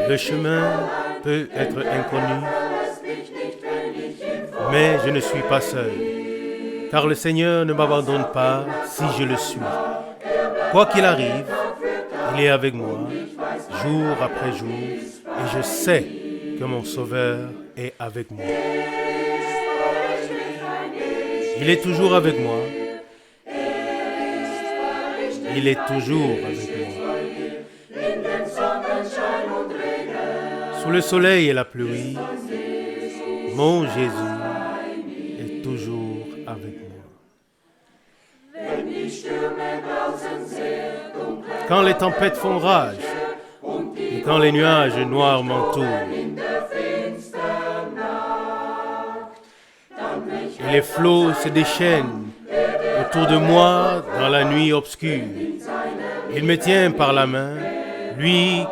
Le chemin peut être inconnu, mais je ne suis pas seul, car le Seigneur ne m'abandonne pas si je le suis. Quoi qu'il arrive, il est avec moi, jour après jour, et je sais que mon Sauveur est avec moi. Il est toujours avec moi. Il est toujours avec moi. Sous le soleil et la pluie, mon Jésus est toujours avec moi. Quand les tempêtes font rage et quand les nuages noirs m'entourent et les flots se déchaînent autour de moi dans la nuit obscure, il me tient par la main, lui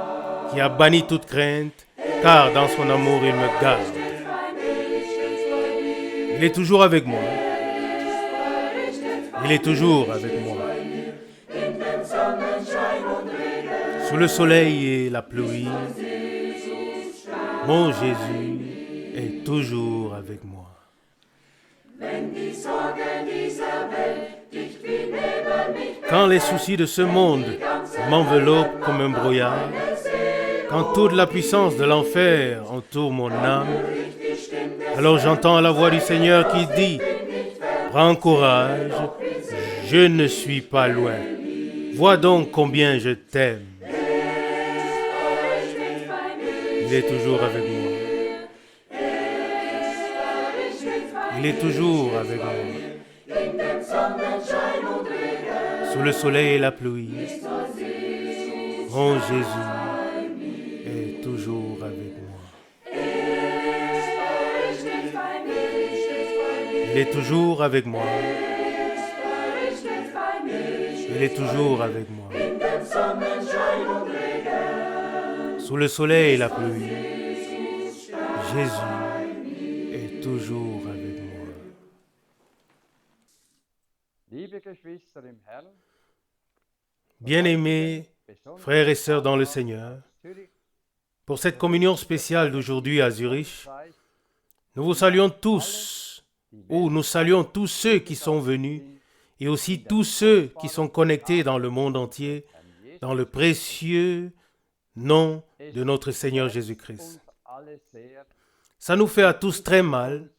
qui a banni toute crainte, car dans son amour il me garde. Il est toujours avec moi. Il est toujours avec moi. Sous le soleil et la pluie, mon Jésus est toujours avec moi. Quand les soucis de ce monde m'enveloppent comme un brouillard, quand toute la puissance de l'enfer entoure mon âme, alors j'entends la voix du Seigneur qui dit « Prends courage, je ne suis pas loin. Vois donc combien je t'aime. » Il est toujours avec moi. Il est toujours avec moi. Sous le soleil et la pluie, mon Jésus est toujours avec moi. Il est toujours avec moi. Il est toujours avec moi. Sous le soleil et la pluie, Jésus est toujours avec moi. Bien-aimés, frères et sœurs dans le Seigneur, pour cette communion spéciale d'aujourd'hui à Zurich, nous vous saluons tous, ou nous saluons tous ceux qui sont venus, et aussi tous ceux qui sont connectés dans le monde entier, dans le précieux nom de notre Seigneur Jésus-Christ. Ça nous fait à tous très mal,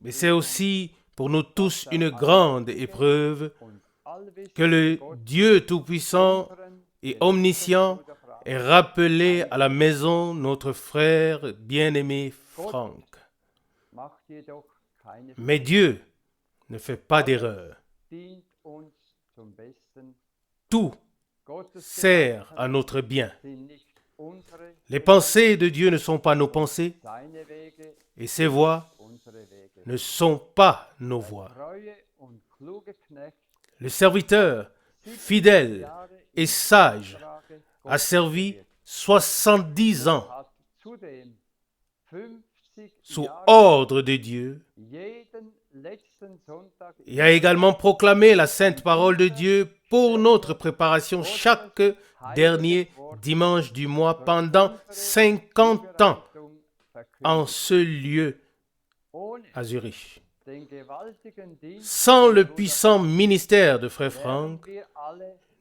mais c'est aussi pour nous tous une grande épreuve que le Dieu Tout-Puissant et Omniscient ait rappelé à la maison notre frère bien-aimé Franck. Mais Dieu ne fait pas d'erreur. Tout sert à notre bien. Les pensées de Dieu ne sont pas nos pensées et ses voies ne sont pas nos voies. Le serviteur fidèle et sage a servi 70 ans sous ordre de Dieu et a également proclamé la sainte parole de Dieu pour notre préparation chaque dernier dimanche du mois pendant 50 ans en ce lieu à Zurich. Sans le puissant ministère de Frère Franck,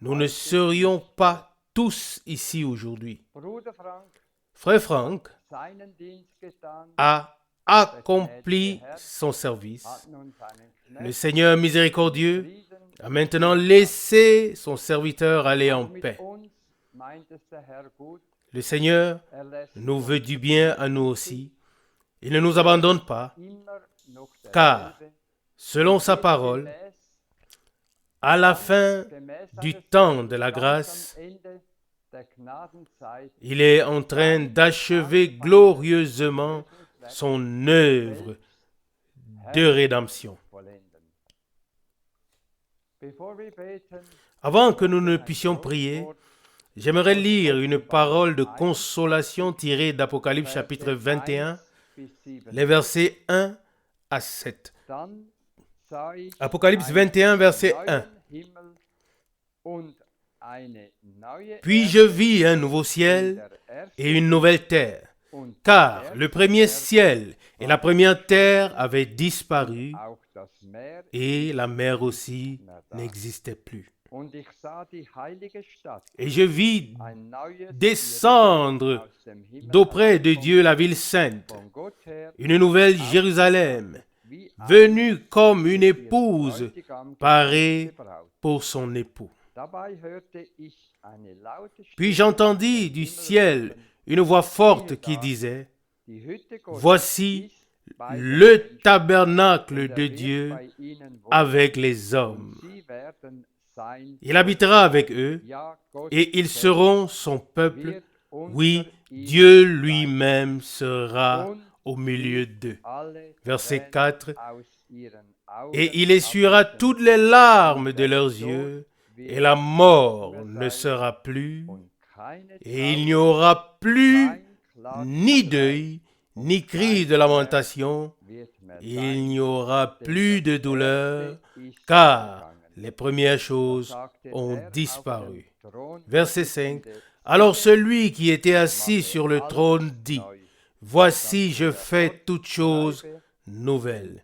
nous ne serions pas tous ici aujourd'hui. Frère Franck a accompli son service. Le Seigneur miséricordieux a maintenant laissé son serviteur aller en paix. Le Seigneur nous veut du bien à nous aussi. Il ne nous abandonne pas, car, selon sa parole, à la fin du temps de la grâce, il est en train d'achever glorieusement son œuvre de rédemption. Avant que nous ne puissions prier, j'aimerais lire une parole de consolation tirée d'Apocalypse chapitre 21, les versets 1 à 7. Apocalypse 21, verset 1. Puis je vis un nouveau ciel et une nouvelle terre, car le premier ciel et la première terre avaient disparu et la mer aussi n'existait plus. Et je vis descendre d'auprès de Dieu la ville sainte, une nouvelle Jérusalem, venue comme une épouse parée pour son époux. Puis j'entendis du ciel une voix forte qui disait, « Voici le tabernacle de Dieu avec les hommes. Il habitera avec eux et ils seront son peuple. Oui, Dieu lui-même sera au milieu d'eux. » Verset 4. Et il essuiera toutes les larmes de leurs yeux, et la mort ne sera plus, et il n'y aura plus ni deuil, ni cri de lamentation, il n'y aura plus de douleur, car les premières choses ont disparu. Verset 5. Alors celui qui était assis sur le trône dit, « Voici, je fais toutes choses nouvelles. »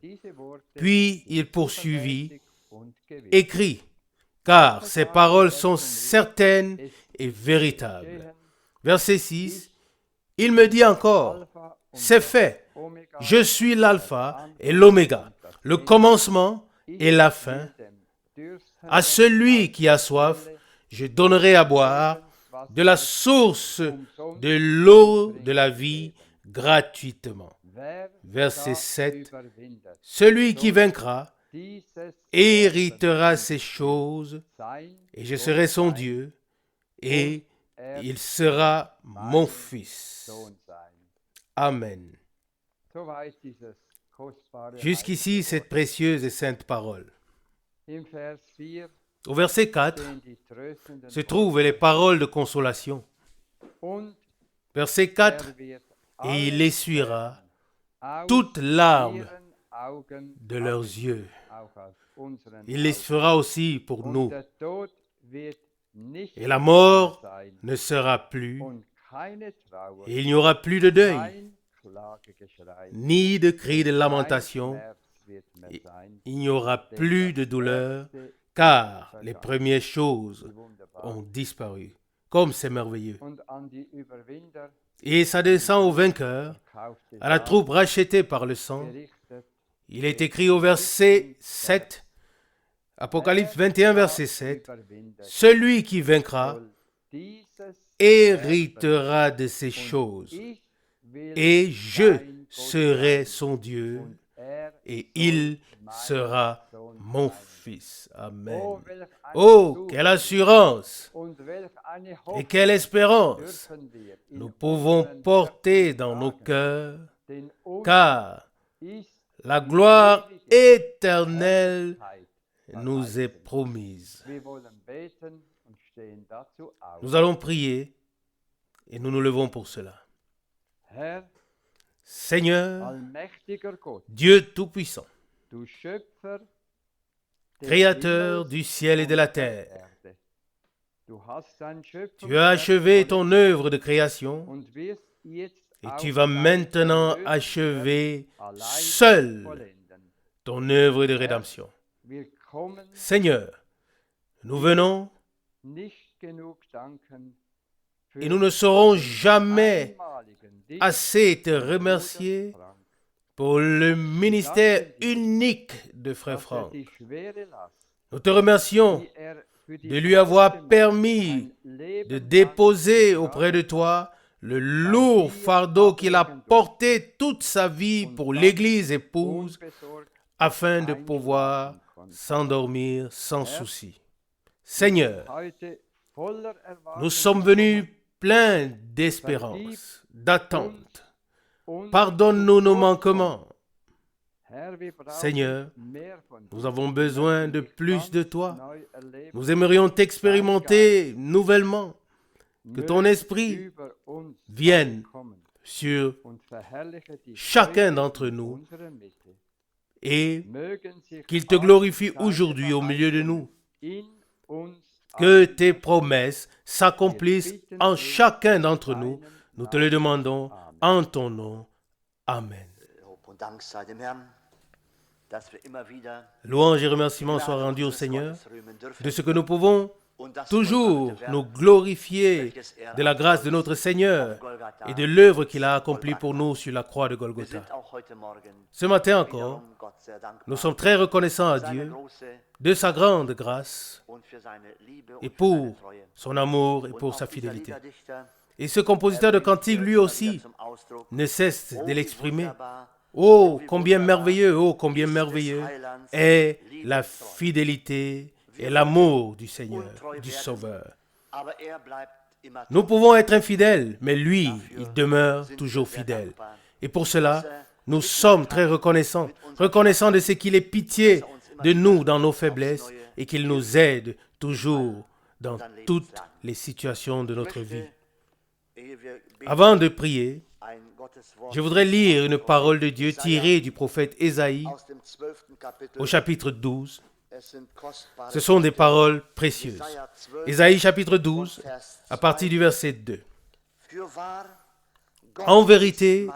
Puis il poursuivit, « Écris, car ces paroles sont certaines et véritables. » Verset 6. Il me dit encore, « C'est fait, je suis l'alpha et l'oméga, le commencement et la fin. À celui qui a soif, je donnerai à boire de la source de l'eau de la vie gratuitement. » Verset 7. Celui qui vaincra héritera ces choses, et je serai son Dieu, et il sera mon fils. Amen. Jusqu'ici, cette précieuse et sainte parole. Au verset 4 se trouvent les paroles de consolation. Verset 4, et il essuiera toutes larmes de leurs yeux. Il les fera aussi pour nous. Et la mort ne sera plus, et il n'y aura plus de deuil, ni de cris de lamentation, il n'y aura plus de douleur, car les premières choses ont disparu. Comme c'est merveilleux. Et ça descend au vainqueur, à la troupe rachetée par le sang. Il est écrit au verset 7, Apocalypse 21, verset 7, « Celui qui vaincra héritera de ces choses, et je serai son Dieu, et il sera mon fils. » Amen. Oh, quelle assurance et quelle espérance nous pouvons porter dans nos cœurs, car la gloire éternelle nous est promise. Nous allons prier et nous nous levons pour cela. Seigneur, Dieu Tout-Puissant, Créateur du ciel et de la terre, tu as achevé ton œuvre de création et tu vas maintenant achever seul ton œuvre de rédemption. Seigneur, nous venons et nous ne saurons jamais assez te remercier pour le ministère unique de Frère Franck. Nous te remercions de lui avoir permis de déposer auprès de toi le lourd fardeau qu'il a porté toute sa vie pour l'Église épouse, afin de pouvoir s'endormir sans souci. Seigneur, nous sommes venus pleins d'espérance, d'attente. Pardonne-nous nos manquements. Seigneur, nous avons besoin de plus de toi. Nous aimerions t'expérimenter nouvellement. Que ton esprit vienne sur chacun d'entre nous et qu'il te glorifie aujourd'hui au milieu de nous. que tes promesses s'accomplissent en chacun d'entre nous. Nous te le demandons en ton nom. Amen. Louange et remerciements soient rendus au Seigneur de ce que nous pouvons toujours nous glorifier de la grâce de notre Seigneur et de l'œuvre qu'il a accomplie pour nous sur la croix de Golgotha. Ce matin encore, nous sommes très reconnaissants à Dieu de sa grande grâce et pour son amour et pour sa fidélité. Et ce compositeur de cantiques, lui aussi, ne cesse de l'exprimer. Oh, combien merveilleux est la fidélité et l'amour du Seigneur, du Sauveur. Nous pouvons être infidèles, mais lui, il demeure toujours fidèle. Et pour cela, nous sommes très reconnaissants de ce qu'il ait pitié de nous dans nos faiblesses et qu'il nous aide toujours dans toutes les situations de notre vie. Avant de prier, je voudrais lire une parole de Dieu tirée du prophète Ésaïe au chapitre 12. Ce sont des paroles précieuses. Ésaïe chapitre 12, à partir du verset 2. En vérité,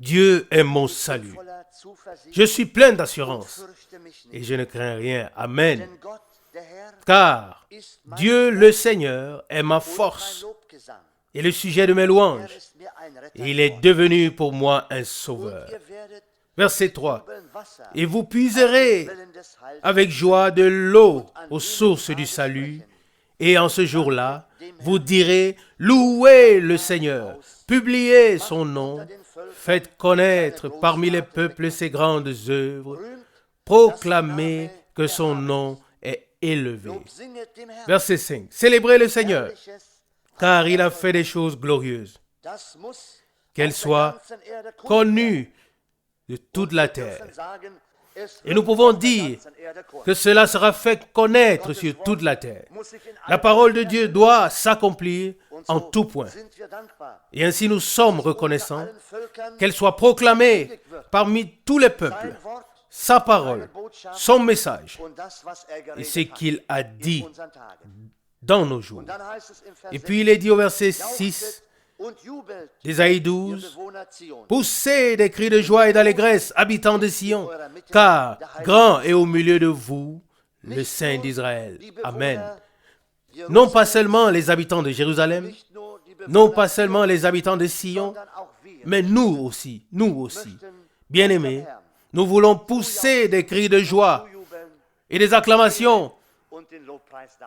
Dieu est mon salut. Je suis plein d'assurance et je ne crains rien. Amen. Car Dieu le Seigneur est ma force et le sujet de mes louanges. Et il est devenu pour moi un sauveur. Verset 3. Et vous puiserez avec joie de l'eau aux sources du salut. Et en ce jour-là, vous direz, louez le Seigneur, publiez son nom, faites connaître parmi les peuples ses grandes œuvres, proclamez que son nom est élevé. Verset 5. Célébrez le Seigneur, car il a fait des choses glorieuses. Qu'elles soient connues de toute la terre. Et nous pouvons dire que cela sera fait connaître sur toute la terre. La parole de Dieu doit s'accomplir en tout point. Et ainsi nous sommes reconnaissants qu'elle soit proclamée parmi tous les peuples. Sa parole, son message et ce qu'il a dit dans nos jours. Et puis il est dit au verset 6 d'Ésaïe 12, « Poussez des cris de joie et d'allégresse, habitants de Sion, car grand est au milieu de vous le Saint d'Israël. » Amen. Non pas seulement les habitants de Jérusalem, non pas seulement les habitants de Sion, mais nous aussi. Bien-aimés, nous voulons pousser des cris de joie et des acclamations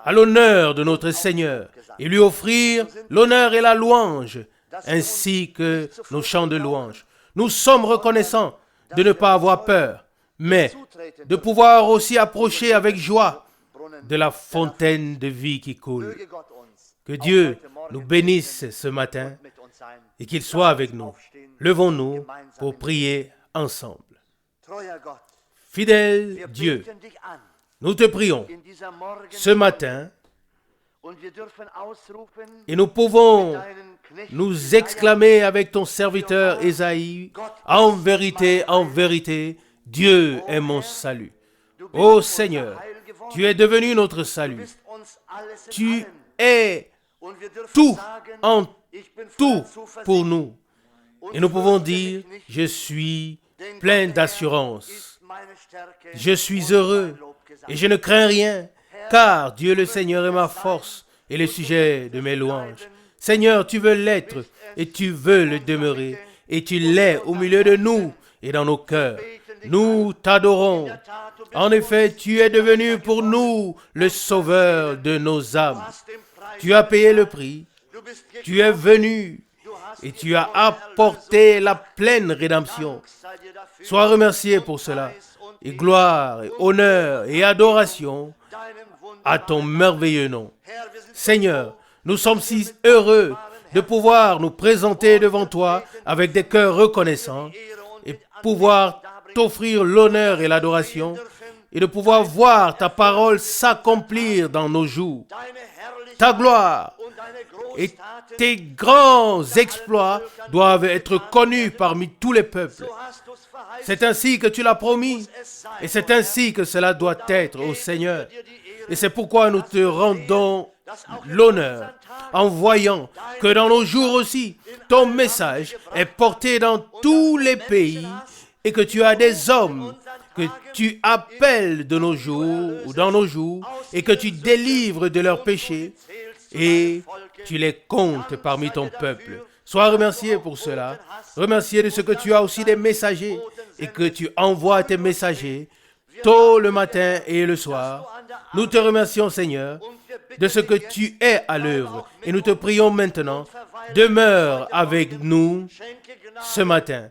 à l'honneur de notre Seigneur et lui offrir l'honneur et la louange, ainsi que nos chants de louange. Nous sommes reconnaissants de ne pas avoir peur, mais de pouvoir aussi approcher avec joie de la fontaine de vie qui coule. Que Dieu nous bénisse ce matin et qu'il soit avec nous. Levons-nous pour prier ensemble. Fidèle Dieu, nous te prions ce matin et nous pouvons nous exclamer avec ton serviteur Ésaïe, en vérité, Dieu est mon salut. Ô Seigneur, tu es devenu notre salut. Tu es tout en tout pour nous. Et nous pouvons dire, je suis plein d'assurance. Je suis heureux et je ne crains rien, car Dieu le Seigneur est ma force et le sujet de mes louanges. Seigneur, tu veux l'être et tu veux le demeurer et tu l'es au milieu de nous et dans nos cœurs. Nous t'adorons. En effet, tu es devenu pour nous le sauveur de nos âmes. Tu as payé le prix, tu es venu et tu as apporté la pleine rédemption. Sois remercié pour cela. Et gloire, et honneur, et adoration à ton merveilleux nom. Seigneur, nous sommes si heureux de pouvoir nous présenter devant toi avec des cœurs reconnaissants et pouvoir t'offrir l'honneur et l'adoration et de pouvoir voir ta parole s'accomplir dans nos jours. Ta gloire et tes grands exploits doivent être connus parmi tous les peuples. C'est ainsi que tu l'as promis et c'est ainsi que cela doit être, ô Seigneur. Et c'est pourquoi nous te rendons l'honneur en voyant que dans nos jours aussi, ton message est porté dans tous les pays et que tu as des hommes que tu appelles de nos jours ou dans nos jours et que tu délivres de leurs péchés et tu les comptes parmi ton peuple. Sois remercié pour cela. Remercié de ce que tu as aussi des messagers et que tu envoies tes messagers tôt le matin et le soir. Nous te remercions, Seigneur, de ce que tu es à l'œuvre. Et nous te prions maintenant, demeure avec nous ce matin.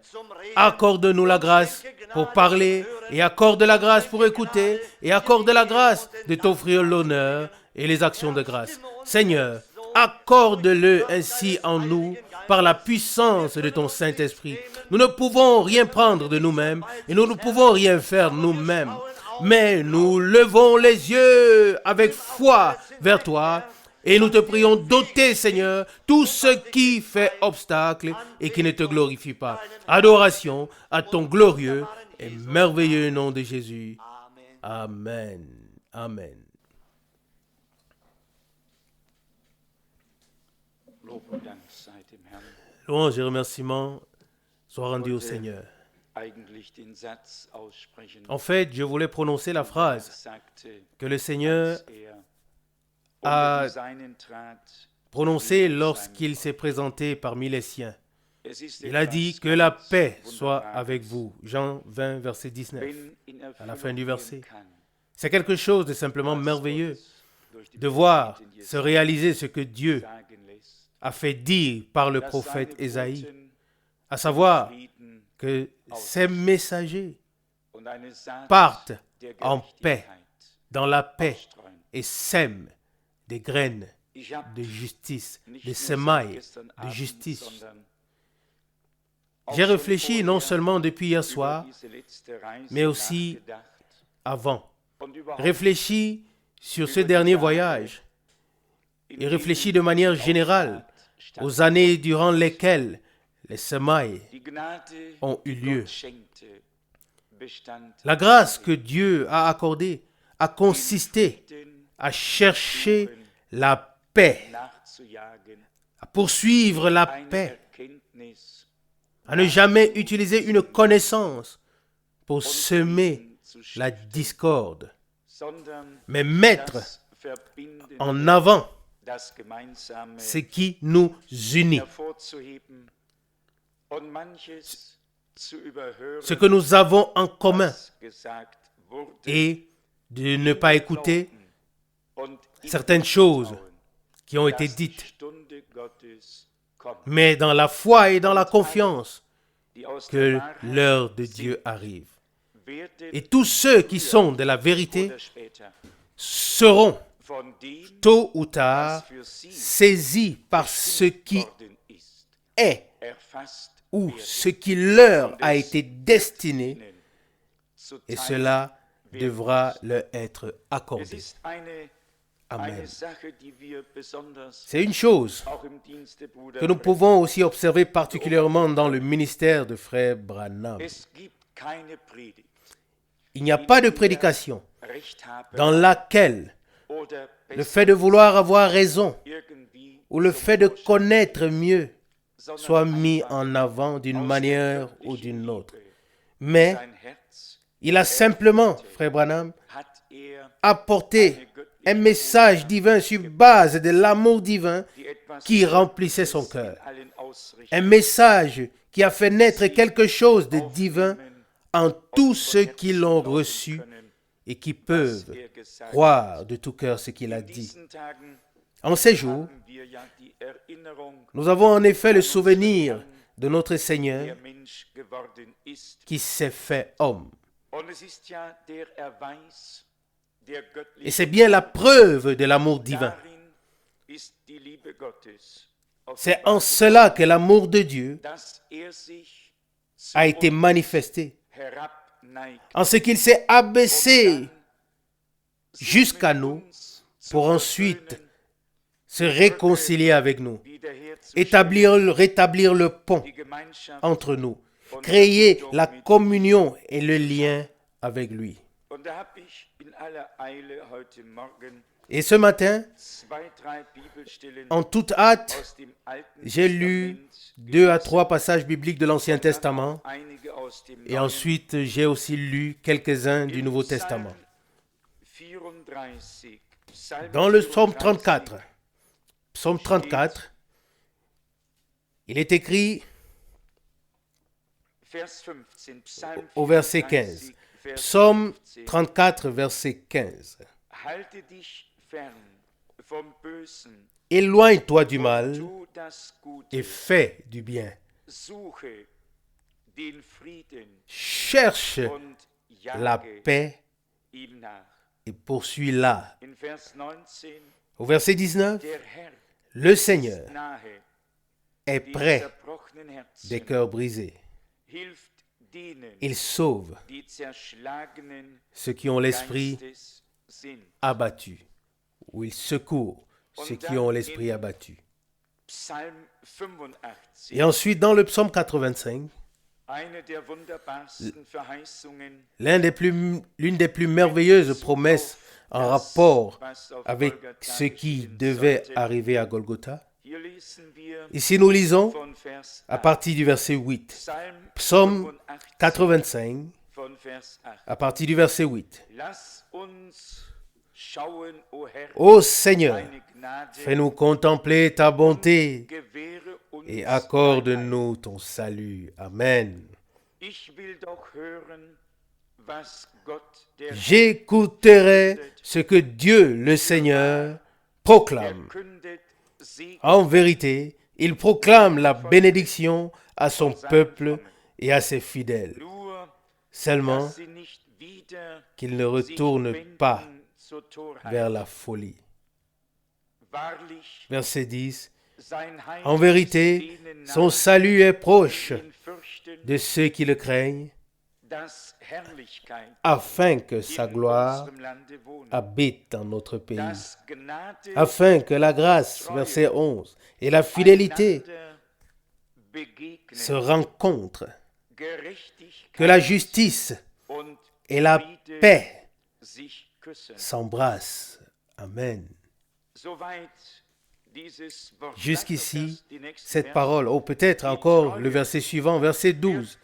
Accorde-nous la grâce pour parler et accorde la grâce pour écouter et accorde la grâce de t'offrir l'honneur et les actions de grâce. Seigneur, accorde-le ainsi en nous par la puissance de ton Saint-Esprit. Nous ne pouvons rien prendre de nous-mêmes et nous ne pouvons rien faire nous-mêmes. Mais nous levons les yeux avec foi vers toi et nous te prions d'ôter, Seigneur, tout ce qui fait obstacle et qui ne te glorifie pas. Adoration à ton glorieux et merveilleux nom de Jésus. Amen. Amen. Louange et remerciements soient rendus au Seigneur. En fait, je voulais prononcer la phrase que le Seigneur a prononcée lorsqu'il s'est présenté parmi les siens. Il a dit que la paix soit avec vous. Jean 20, verset 19, à la fin du verset. C'est quelque chose de simplement merveilleux de voir se réaliser ce que Dieu a fait dire par le prophète Ésaïe, à savoir que ces messagers partent en paix, dans la paix, et sèment des graines de justice, des semailles de justice. J'ai réfléchi non seulement depuis hier soir, mais aussi avant. Réfléchi sur ce dernier voyage et réfléchi de manière générale aux années durant lesquelles les semailles ont eu lieu. La grâce que Dieu a accordée a consisté à chercher la paix, à poursuivre la paix, à ne jamais utiliser une connaissance pour semer la discorde, mais mettre en avant ce qui nous unit, ce que nous avons en commun, et de ne pas écouter certaines choses qui ont été dites, mais dans la foi et dans la confiance que l'heure de Dieu arrive. Et tous ceux qui sont de la vérité seront tôt ou tard saisis par ce qui est ou ce qui leur a été destiné, et cela devra leur être accordé. Amen. C'est une chose que nous pouvons aussi observer particulièrement dans le ministère de Frère Branham. Il n'y a pas de prédication dans laquelle le fait de vouloir avoir raison ou le fait de connaître mieux soit mis en avant d'une manière ou d'une autre. Mais il a simplement, Frère Branham, apporté un message divin sur base de l'amour divin qui remplissait son cœur. Un message qui a fait naître quelque chose de divin en tous ceux qui l'ont reçu et qui peuvent croire de tout cœur ce qu'il a dit. En ces jours, nous avons en effet le souvenir de notre Seigneur qui s'est fait homme. Et c'est bien la preuve de l'amour divin. C'est en cela que l'amour de Dieu a été manifesté, en ce qu'il s'est abaissé jusqu'à nous pour ensuite se réconcilier avec nous, rétablir le pont entre nous, créer la communion et le lien avec lui. Et ce matin, en toute hâte, j'ai lu 2 à 3 passages bibliques de l'Ancien Testament et ensuite j'ai aussi lu quelques-uns du Nouveau Testament. Dans le psaume 34, il est écrit au verset 15. Psaume 34, verset 15. Éloigne-toi du mal et fais du bien. Cherche la paix et poursuis-la. Au verset 19, le Seigneur est près des cœurs brisés. Il sauve ceux qui ont l'esprit abattu, ou il secourt ceux qui ont l'esprit abattu. Et ensuite, dans le psaume 85, l'une des plus merveilleuses promesses en rapport avec ce qui devait arriver à Golgotha. Ici, nous lisons à partir du verset 8. Psaume 85, à partir du verset 8. Ô Seigneur, fais-nous contempler ta bonté et accorde-nous ton salut. Amen. J'écouterai ce que Dieu, le Seigneur, proclame. En vérité, il proclame la bénédiction à son peuple et à ses fidèles. Seulement qu'ils ne retournent pas vers la folie. Verset 10. En vérité, son salut est proche de ceux qui le craignent, afin que sa gloire habite dans notre pays, afin que la grâce, verset 11, et la fidélité se rencontrent, que la justice et la paix s'embrassent. Amen. Jusqu'ici, cette parole, ou peut-être encore le verset suivant, verset 12.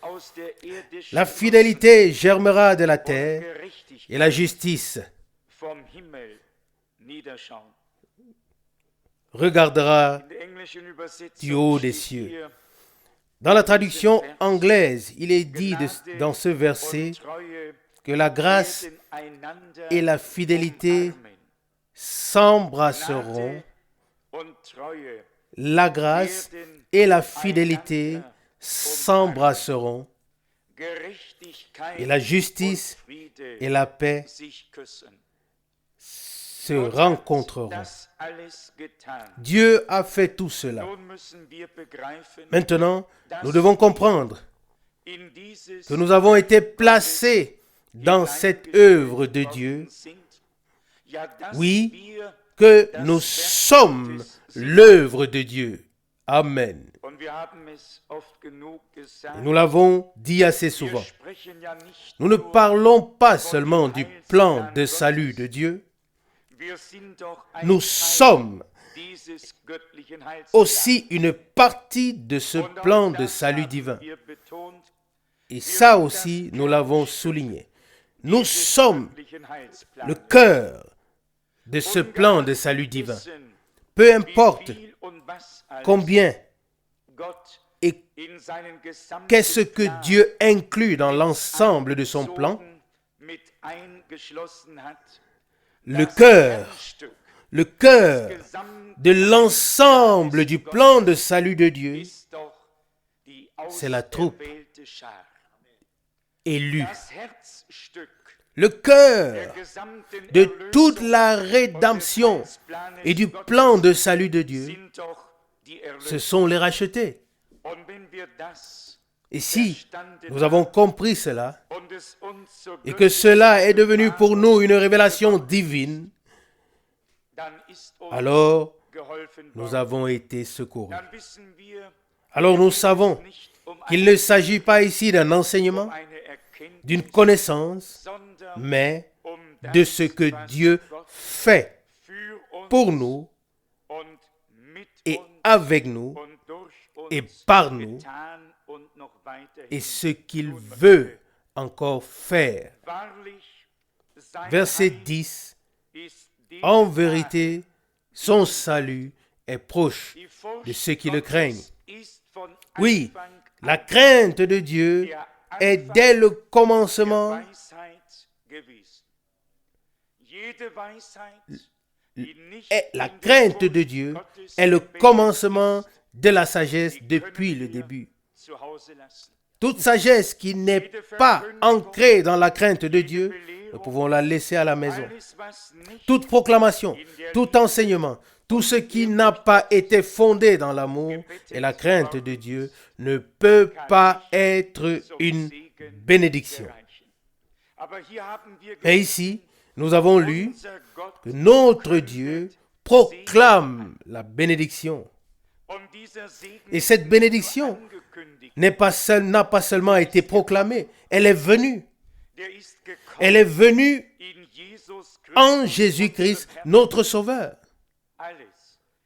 La fidélité germera de la terre et la justice regardera du haut des cieux. Dans la traduction anglaise, il est dit dans ce verset que la grâce et la fidélité s'embrasseront. La grâce et la fidélité s'embrasseront et la justice et la paix se rencontreront. Dieu a fait tout cela. Maintenant, nous devons comprendre que nous avons été placés dans cette œuvre de Dieu. Oui, que nous sommes l'œuvre de Dieu. Amen. Et nous l'avons dit assez souvent. Nous ne parlons pas seulement du plan de salut de Dieu. Nous sommes aussi une partie de ce plan de salut divin. Et ça aussi, nous l'avons souligné. Nous sommes le cœur de ce plan de salut divin. Peu importe combien et qu'est-ce que Dieu inclut dans l'ensemble de son plan, le cœur de l'ensemble du plan de salut de Dieu, c'est la troupe élue. Le cœur de toute la rédemption et du plan de salut de Dieu, ce sont les rachetés. Et si nous avons compris cela, et que cela est devenu pour nous une révélation divine, alors nous avons été secourus. Alors nous savons qu'il ne s'agit pas ici d'un enseignement, d'une connaissance, mais de ce que Dieu fait pour nous et avec nous et par nous et ce qu'il veut encore faire. Verset 10. En vérité, son salut est proche de ceux qui le craignent. Oui, la crainte de Dieu est dès le commencement la crainte de Dieu est le commencement de la sagesse depuis le début. Toute sagesse qui n'est pas ancrée dans la crainte de Dieu, nous pouvons la laisser à la maison. Toute proclamation, tout enseignement, tout ce qui n'a pas été fondé dans l'amour et la crainte de Dieu ne peut pas être une bénédiction. Et ici, nous avons lu que notre Dieu proclame la bénédiction. Et cette bénédiction n'a pas seulement été proclamée, elle est venue. Elle est venue en Jésus-Christ, notre Sauveur.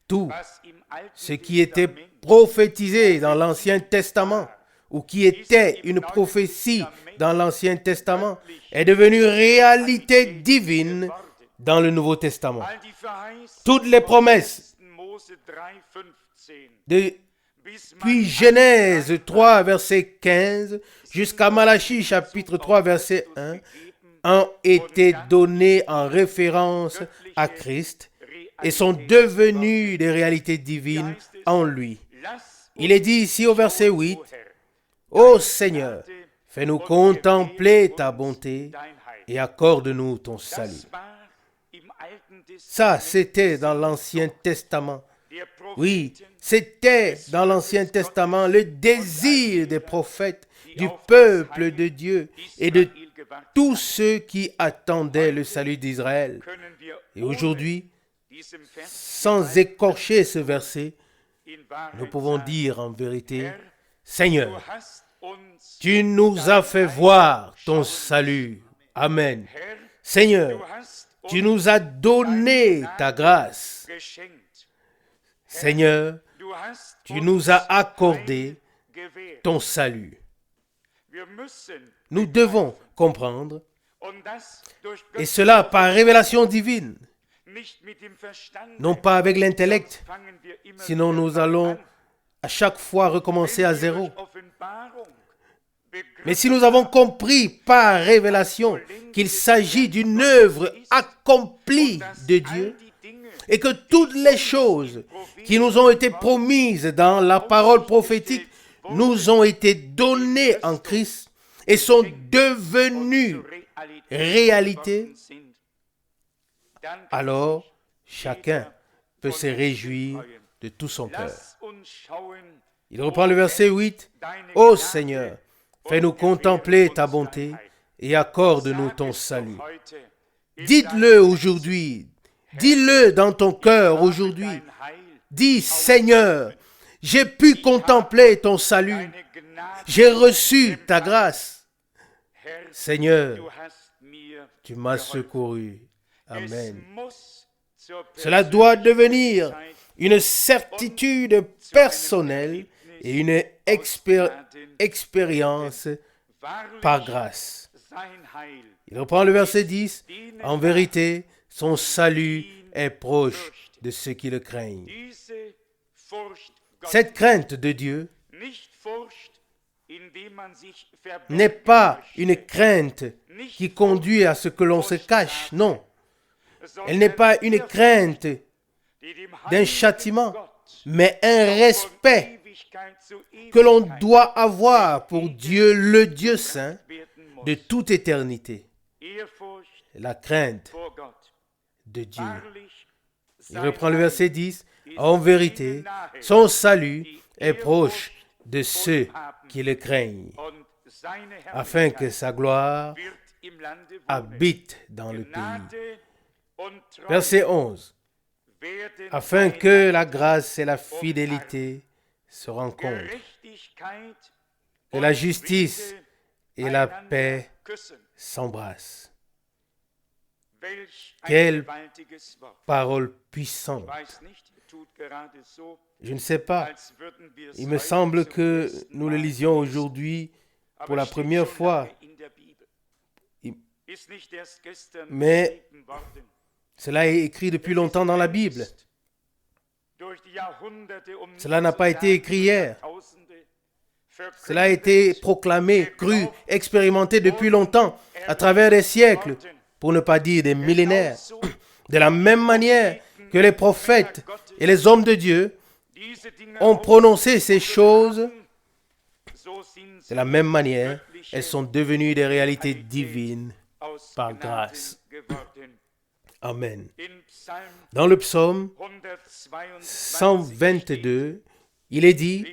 Tout ce qui était prophétisé dans l'Ancien Testament, ou qui était une prophétie dans l'Ancien Testament, est devenu réalité divine dans le Nouveau Testament. Toutes les promesses, depuis Genèse 3, verset 15, jusqu'à Malachie, chapitre 3, verset 1, ont été données en référence à Christ et sont devenues des réalités divines en lui. Il est dit ici au verset 8, « Ô Seigneur, fais-nous contempler ta bonté et accorde-nous ton salut. » Ça, c'était dans l'Ancien Testament. Oui, c'était dans l'Ancien Testament le désir des prophètes, du peuple de Dieu et de tous ceux qui attendaient le salut d'Israël. Et aujourd'hui, sans écorcher ce verset, nous pouvons dire en vérité, « Seigneur, tu nous as fait voir ton salut. Amen. Seigneur, tu nous as donné ta grâce. Seigneur, tu nous as accordé ton salut. » Nous devons comprendre, et cela par révélation divine, non pas avec l'intellect, sinon nous allons à chaque fois recommencer à zéro. Mais si nous avons compris par révélation qu'il s'agit d'une œuvre accomplie de Dieu et que toutes les choses qui nous ont été promises dans la parole prophétique nous ont été données en Christ et sont devenues réalité, alors chacun peut se réjouir de tout son cœur. Il reprend le verset 8. « Ô Seigneur, fais-nous contempler ta bonté et accorde-nous ton salut. » Dites-le aujourd'hui. Dis-le dans ton cœur aujourd'hui. Dis, Seigneur, j'ai pu contempler ton salut. J'ai reçu ta grâce. Seigneur, tu m'as secouru. Amen. Cela doit devenir une certitude personnelle et une expérience par grâce. Il reprend le verset 10. « En vérité, son salut est proche de ceux qui le craignent. » Cette crainte de Dieu n'est pas une crainte qui conduit à ce que l'on se cache, non. Elle n'est pas une crainte d'un châtiment, mais un respect que l'on doit avoir pour Dieu, le Dieu saint, de toute éternité. La crainte de Dieu. Il reprend le verset 10. « En vérité, son salut est proche de ceux qui le craignent, afin que sa gloire habite dans le pays. » Verset 11. « Afin que la grâce et la fidélité se rencontrent, que la justice et la paix s'embrassent. Quelle parole puissante. Je ne sais pas. Il me semble que nous le lisions aujourd'hui pour la première fois. Mais cela est écrit depuis longtemps dans la Bible. Cela n'a pas été écrit hier. Cela a été proclamé, cru, expérimenté depuis longtemps, à travers des siècles, pour ne pas dire des millénaires. De la même manière que les prophètes et les hommes de Dieu ont prononcé ces choses, de la même manière, elles sont devenues des réalités divines par grâce. Amen. Dans le psaume 122, il est dit,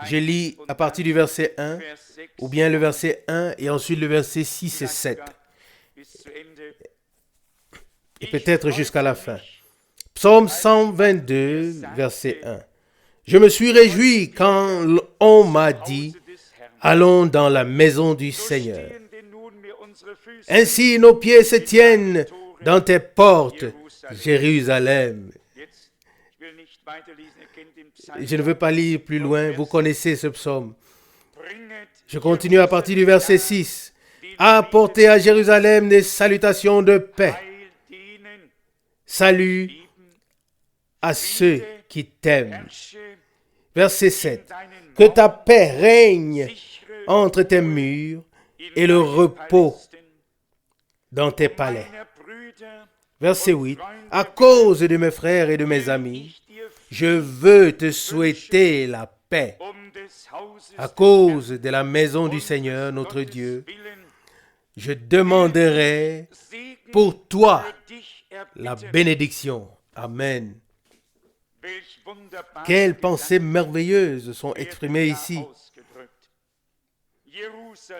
je lis à partir du verset 1, ou bien le verset 1 et ensuite le verset 6 et 7. Et peut-être jusqu'à la fin. Psaume 122, verset 1. Je me suis réjoui quand on m'a dit, allons dans la maison du Seigneur. Ainsi nos pieds se tiennent dans tes portes, Jérusalem. Je ne veux pas lire plus loin, vous connaissez ce psaume. Je continue à partir du verset 6. Apportez à Jérusalem des salutations de paix. Salut à ceux qui t'aiment. Verset 7. Que ta paix règne entre tes murs et le repos dans tes palais. Verset 8. À cause de mes frères et de mes amis, je veux te souhaiter la paix. À cause de la maison du Seigneur, notre Dieu, je demanderai pour toi la bénédiction. Amen. Quelles pensées merveilleuses sont exprimées ici.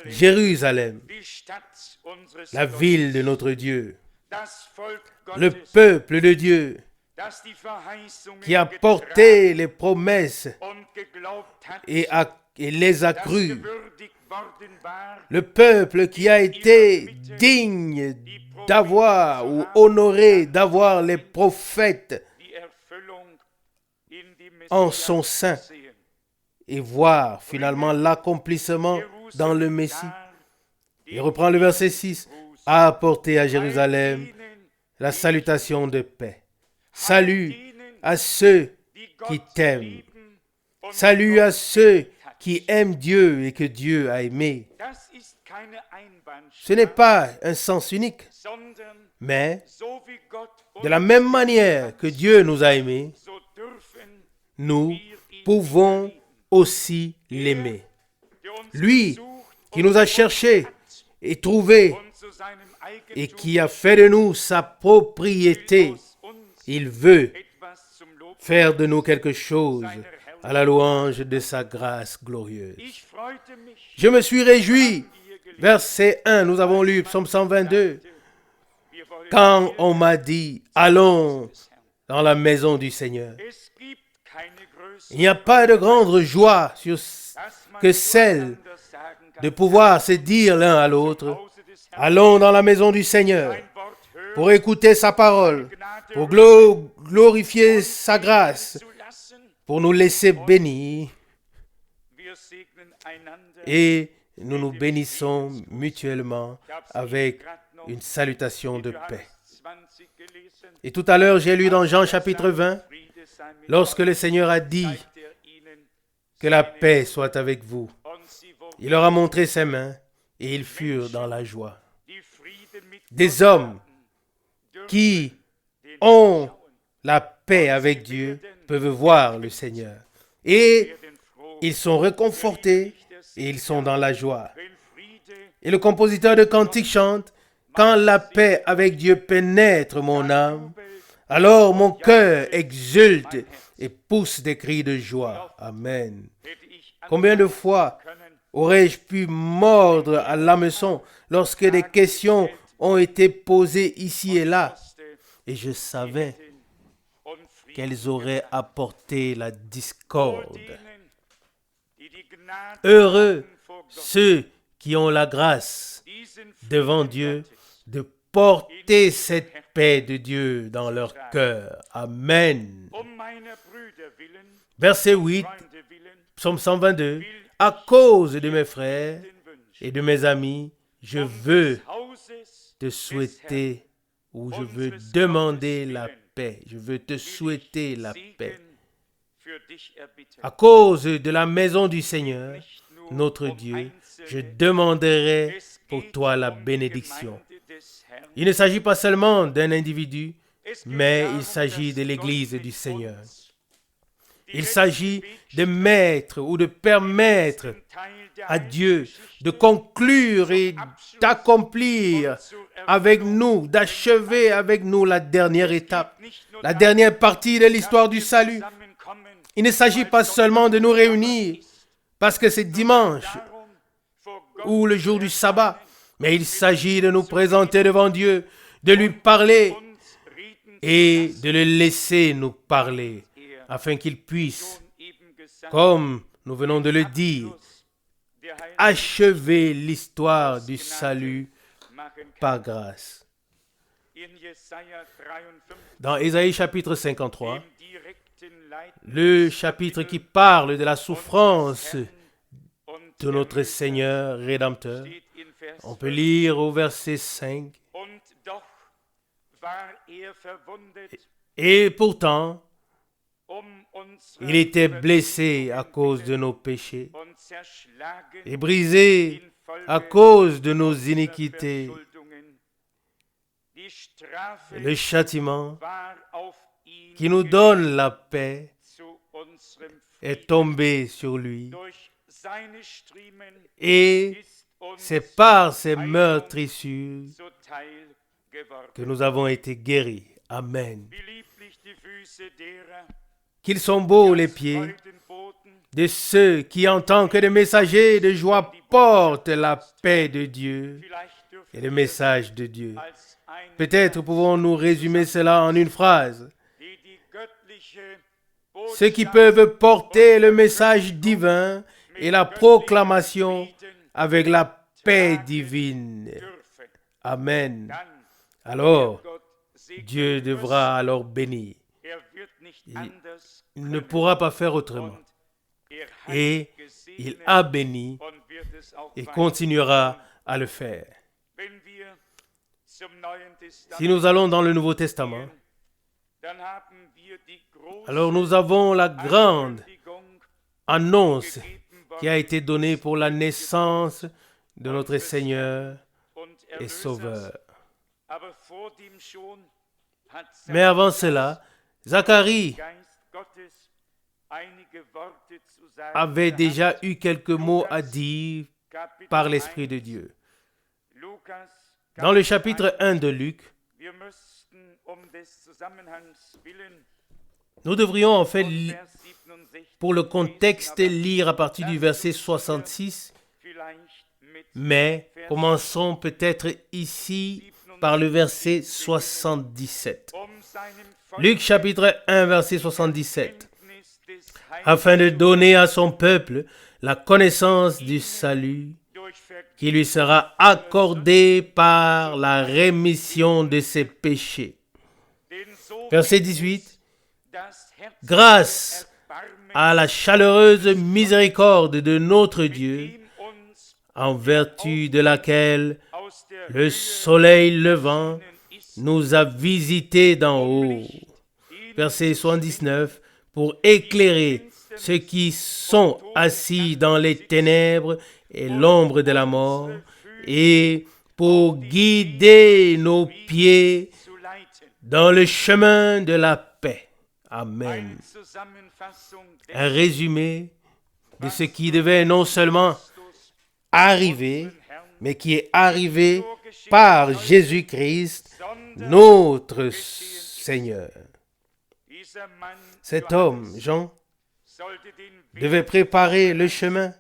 Jérusalem, la ville de notre Dieu, le peuple de Dieu qui a porté les promesses et les a crues. Le peuple qui a été digne d'avoir ou honoré d'avoir les prophètes en son sein et voir finalement l'accomplissement dans le Messie. Il reprend le verset 6. A apporté à Jérusalem la salutation de paix. Salut à ceux qui t'aiment. Salut à ceux qui aiment Dieu et que Dieu a aimé. Ce n'est pas un sens unique, mais de la même manière que Dieu nous a aimés, nous pouvons aussi l'aimer. Lui qui nous a cherchés et trouvés et qui a fait de nous sa propriété, il veut faire de nous quelque chose à la louange de sa grâce glorieuse. Je me suis réjoui, verset 1, nous avons lu Psaume 122, quand on m'a dit, allons dans la maison du Seigneur. Il n'y a pas de grande joie que celle de pouvoir se dire l'un à l'autre, allons dans la maison du Seigneur pour écouter sa parole, pour glorifier sa grâce, pour nous laisser bénir. Et nous nous bénissons mutuellement avec une salutation de paix. Et tout à l'heure, j'ai lu dans Jean chapitre 20, lorsque le Seigneur a dit que la paix soit avec vous. Il leur a montré ses mains et ils furent dans la joie. Des hommes qui ont la paix avec Dieu peuvent voir le Seigneur. Et ils sont réconfortés et ils sont dans la joie. Et le compositeur de cantique chante, « Quand la paix avec Dieu pénètre mon âme, alors mon cœur exulte et pousse des cris de joie. » Amen. Combien de fois aurais-je pu mordre à l'hameçon lorsque des questions ont été posées ici et là et je savais qu'elles auraient apporté la discorde. Heureux ceux qui ont la grâce devant Dieu de porter cette paix de Dieu dans leur cœur. Amen. Verset 8, Psaume 122. À cause de mes frères et de mes amis, je veux te souhaiter ou je veux demander la paix. Je veux te souhaiter la paix. À cause de la maison du Seigneur, notre Dieu, je demanderai pour toi la bénédiction. Il ne s'agit pas seulement d'un individu, mais il s'agit de l'Église du Seigneur. Il s'agit de mettre ou de permettre à Dieu de conclure et d'accomplir avec nous, d'achever avec nous la dernière étape, la dernière partie de l'histoire du salut. Il ne s'agit pas seulement de nous réunir parce que c'est dimanche ou le jour du sabbat, mais il s'agit de nous présenter devant Dieu, de lui parler et de le laisser nous parler afin qu'il puisse, comme nous venons de le dire, achever l'histoire du salut par grâce. Dans Ésaïe chapitre 53, le chapitre qui parle de la souffrance de notre Seigneur Rédempteur, on peut lire au verset 5. Et pourtant, il était blessé à cause de nos péchés et brisé à cause de nos iniquités. Le châtiment qui nous donne la paix est tombé sur lui et c'est par ses meurtrissures que nous avons été guéris. Amen. Qu'ils sont beaux les pieds de ceux qui, en tant que des messagers de joie, portent la paix de Dieu et le message de Dieu. Peut-être pouvons-nous résumer cela en une phrase. Ceux qui peuvent porter le message divin et la proclamation avec la paix divine. Amen. Alors, Dieu devra alors bénir. Il ne pourra pas faire autrement. Et il a béni et continuera à le faire. Si nous allons dans le Nouveau Testament, alors nous avons la grande annonce qui a été donnée pour la naissance de notre Seigneur et Sauveur. Mais avant cela, Zacharie avait déjà eu quelques mots à dire par l'Esprit de Dieu. Dans le chapitre 1 de Luc, nous devrions en fait, pour le contexte, lire à partir du verset 66, mais commençons peut-être ici par le verset 77. Luc chapitre 1, verset 77. Afin de donner à son peuple la connaissance du salut qui lui sera accordé par la rémission de ses péchés. Verset 18. Grâce à la chaleureuse miséricorde de notre Dieu, en vertu de laquelle le soleil levant nous a visités d'en haut. Verset 79. Pour éclairer ceux qui sont assis dans les ténèbres et l'ombre de la mort, et pour guider nos pieds dans le chemin de la paix. Amen. Un résumé de ce qui devait non seulement arriver, mais qui est arrivé par Jésus-Christ, notre Seigneur. Cet homme, Jean, devait préparer le chemin.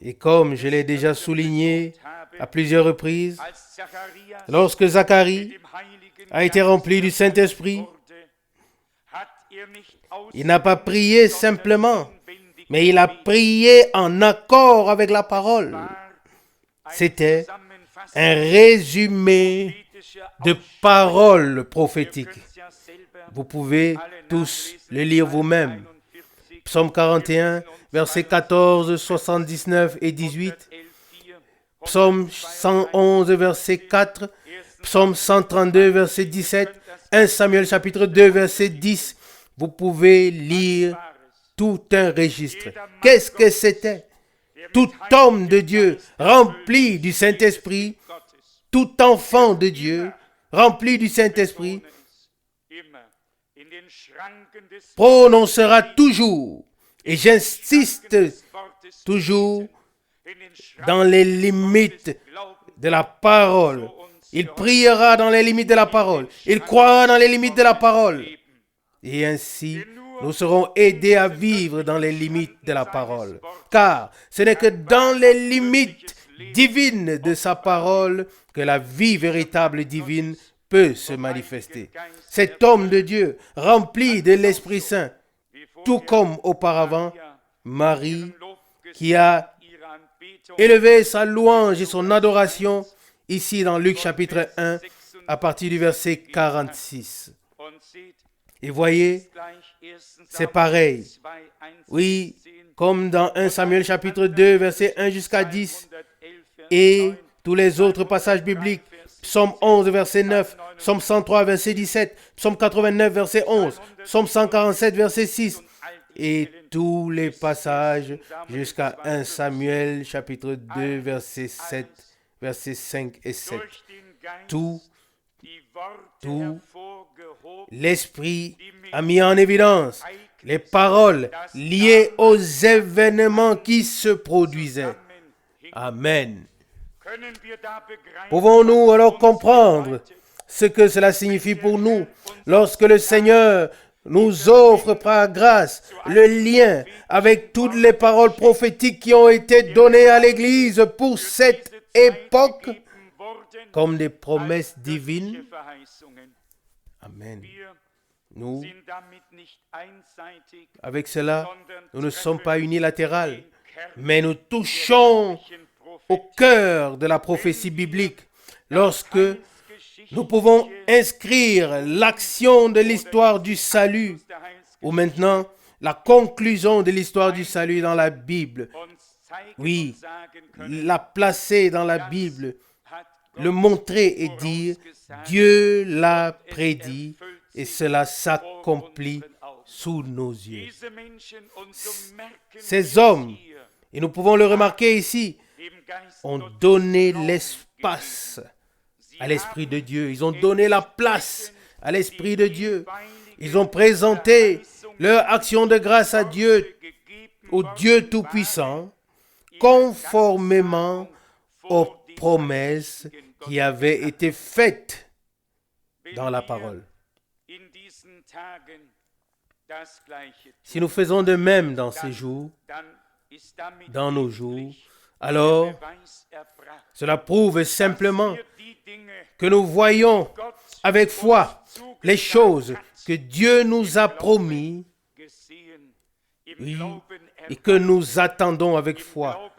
Et comme je l'ai déjà souligné à plusieurs reprises, lorsque Zacharie a été rempli du Saint-Esprit, il n'a pas prié simplement, mais il a prié en accord avec la parole. C'était un résumé de paroles prophétiques. Vous pouvez tous le lire vous-même. Psaume 41, versets 14, 79 et 18. Psaume 111, verset 4. Psaume 132, verset 17. 1 Samuel chapitre 2, verset 10. Vous pouvez lire tout un registre. Qu'est-ce que c'était? Tout homme de Dieu rempli du Saint-Esprit, tout enfant de Dieu rempli du Saint-Esprit, prononcera toujours, et j'insiste toujours, dans les limites de la parole. Il priera dans les limites de la parole. Il croira dans les limites de la parole. Et ainsi, nous serons aidés à vivre dans les limites de la parole. Car ce n'est que dans les limites divines de sa parole que la vie véritable divine peut se manifester. Cet homme de Dieu, rempli de l'Esprit Saint, tout comme auparavant, Marie, qui a élevé sa louange et son adoration, ici dans Luc chapitre 1, à partir du verset 46. Et voyez, c'est pareil. Oui, comme dans 1 Samuel chapitre 2, verset 1 jusqu'à 10, et tous les autres passages bibliques, Psaume 11, verset 9, Psaume 103, verset 17, Psaume 89, verset 11, Psaume 147, verset 6, et tous les passages jusqu'à 1 Samuel chapitre 2, verset 7, verset 5 et 7. Tout l'Esprit a mis en évidence les paroles liées aux événements qui se produisaient. Amen. Pouvons-nous alors comprendre ce que cela signifie pour nous lorsque le Seigneur nous offre par grâce le lien avec toutes les paroles prophétiques qui ont été données à l'Église pour cette époque comme des promesses divines? Amen. Nous, avec cela, nous ne sommes pas unilatérales, mais nous touchons au cœur de la prophétie biblique lorsque nous pouvons inscrire l'action de l'histoire du salut ou maintenant la conclusion de l'histoire du salut dans la Bible. Oui, la placer dans la Bible, le montrer et dire Dieu l'a prédit et cela s'accomplit sous nos yeux. Ces hommes, et nous pouvons le remarquer ici, ont donné l'espace à l'Esprit de Dieu. Ils ont donné la place à l'Esprit de Dieu. Ils ont présenté leur action de grâce à Dieu, au Dieu Tout-Puissant, conformément aux promesses qui avaient été faites dans la parole. Si nous faisons de même dans ces jours, dans nos jours, alors cela prouve simplement que nous voyons avec foi les choses que Dieu nous a promis, oui, et que nous attendons avec foi,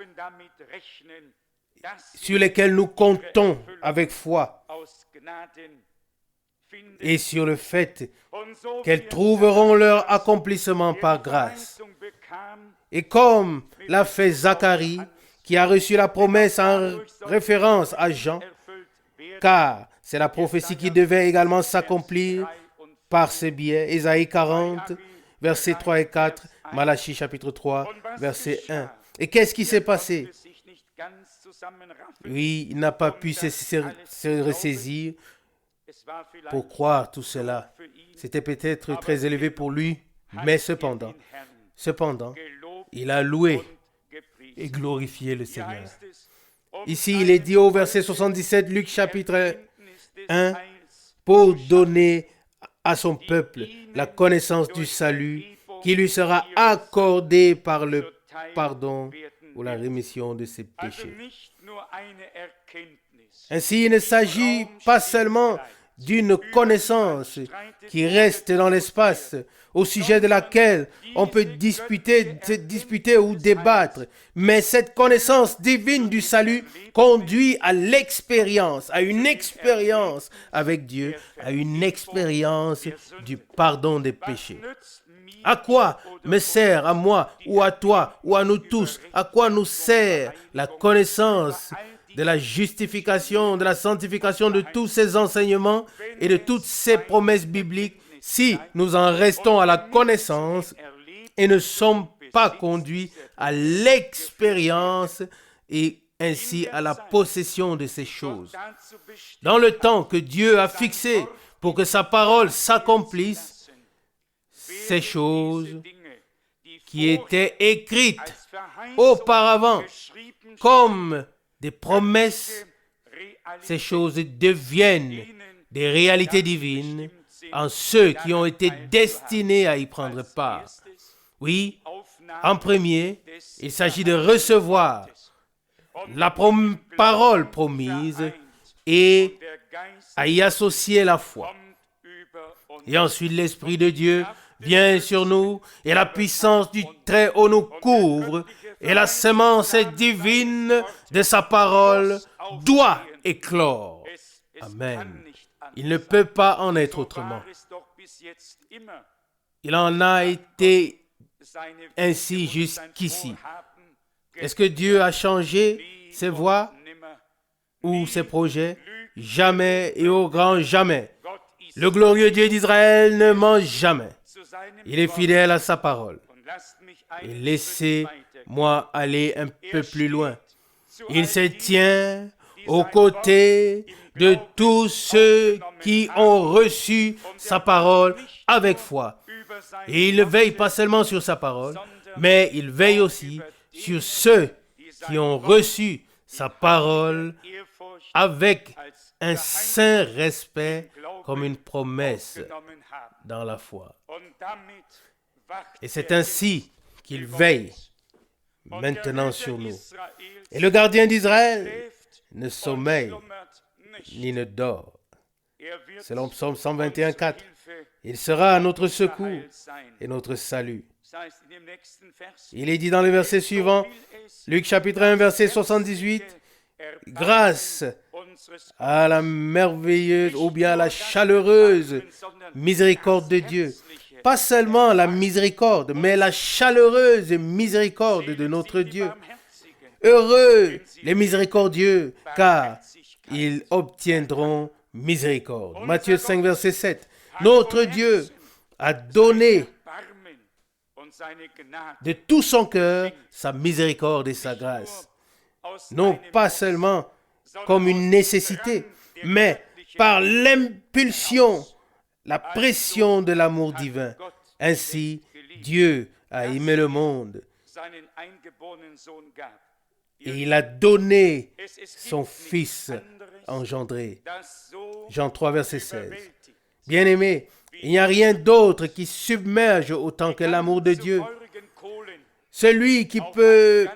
sur lesquelles nous comptons avec foi, et sur le fait qu'elles trouveront leur accomplissement par grâce. Et comme l'a fait Zacharie, qui a reçu la promesse en référence à Jean, car c'est la prophétie qui devait également s'accomplir par ce biais. Ésaïe 40, versets 3 et 4, Malachie chapitre 3, verset 1. Et qu'est-ce qui s'est passé? Oui, il n'a pas pu se ressaisir pour croire tout cela. C'était peut-être très élevé pour lui, mais cependant, il a loué et glorifié le Seigneur. Ici, il est dit au verset 77, Luc chapitre 1, pour donner à son peuple la connaissance du salut qui lui sera accordée par le pardon ou la rémission de ses péchés. Ainsi, il ne s'agit pas seulement d'une connaissance qui reste dans l'espace, au sujet de laquelle on peut disputer ou débattre. Mais cette connaissance divine du salut conduit à l'expérience, à une expérience avec Dieu, à une expérience du pardon des péchés. À quoi me sert à moi ou à toi ou à nous tous, à quoi nous sert la connaissance de la justification, de la sanctification de tous ces enseignements et de toutes ces promesses bibliques si nous en restons à la connaissance et ne sommes pas conduits à l'expérience et ainsi à la possession de ces choses. Dans le temps que Dieu a fixé pour que sa parole s'accomplisse, ces choses qui étaient écrites auparavant comme des promesses, ces choses deviennent des réalités divines en ceux qui ont été destinés à y prendre part. Oui, en premier, il s'agit de recevoir la parole promise et à y associer la foi. Et ensuite, l'Esprit de Dieu vient sur nous et la puissance du Très-Haut nous couvre et la semence divine de sa parole doit éclore. Amen. Il ne peut pas en être autrement. Il en a été ainsi jusqu'ici. Est-ce que Dieu a changé ses voies ou ses projets? Jamais et au grand jamais. Le glorieux Dieu d'Israël ne ment jamais. Il est fidèle à sa parole. Et laissez-moi aller un peu plus loin. Il se tient aux côtés de tous ceux qui ont reçu sa parole avec foi. Et il ne veille pas seulement sur sa parole, mais il veille aussi sur ceux qui ont reçu sa parole avec un saint respect comme une promesse dans la foi. Et c'est ainsi qu'il veille maintenant sur nous. Et le gardien d'Israël ne sommeille ni ne dort. Selon Psaume 121, 4, il sera à notre secours et notre salut. Il est dit dans le verset suivant, Luc chapitre 1, verset 78, grâce à la merveilleuse ou bien à la chaleureuse miséricorde de Dieu. Pas seulement la miséricorde, mais la chaleureuse miséricorde de notre Dieu. Heureux les miséricordieux, car ils obtiendront miséricorde. Matthieu 5, verset 7. Notre Dieu a donné de tout son cœur sa miséricorde et sa grâce. Non pas seulement comme une nécessité, mais par l'impulsion, la pression de l'amour divin. Ainsi, Dieu a aimé le monde et il a donné son Fils engendré. Jean 3, verset 16. Bien-aimés, il n'y a rien d'autre qui submerge autant que l'amour de Dieu. Celui qui peut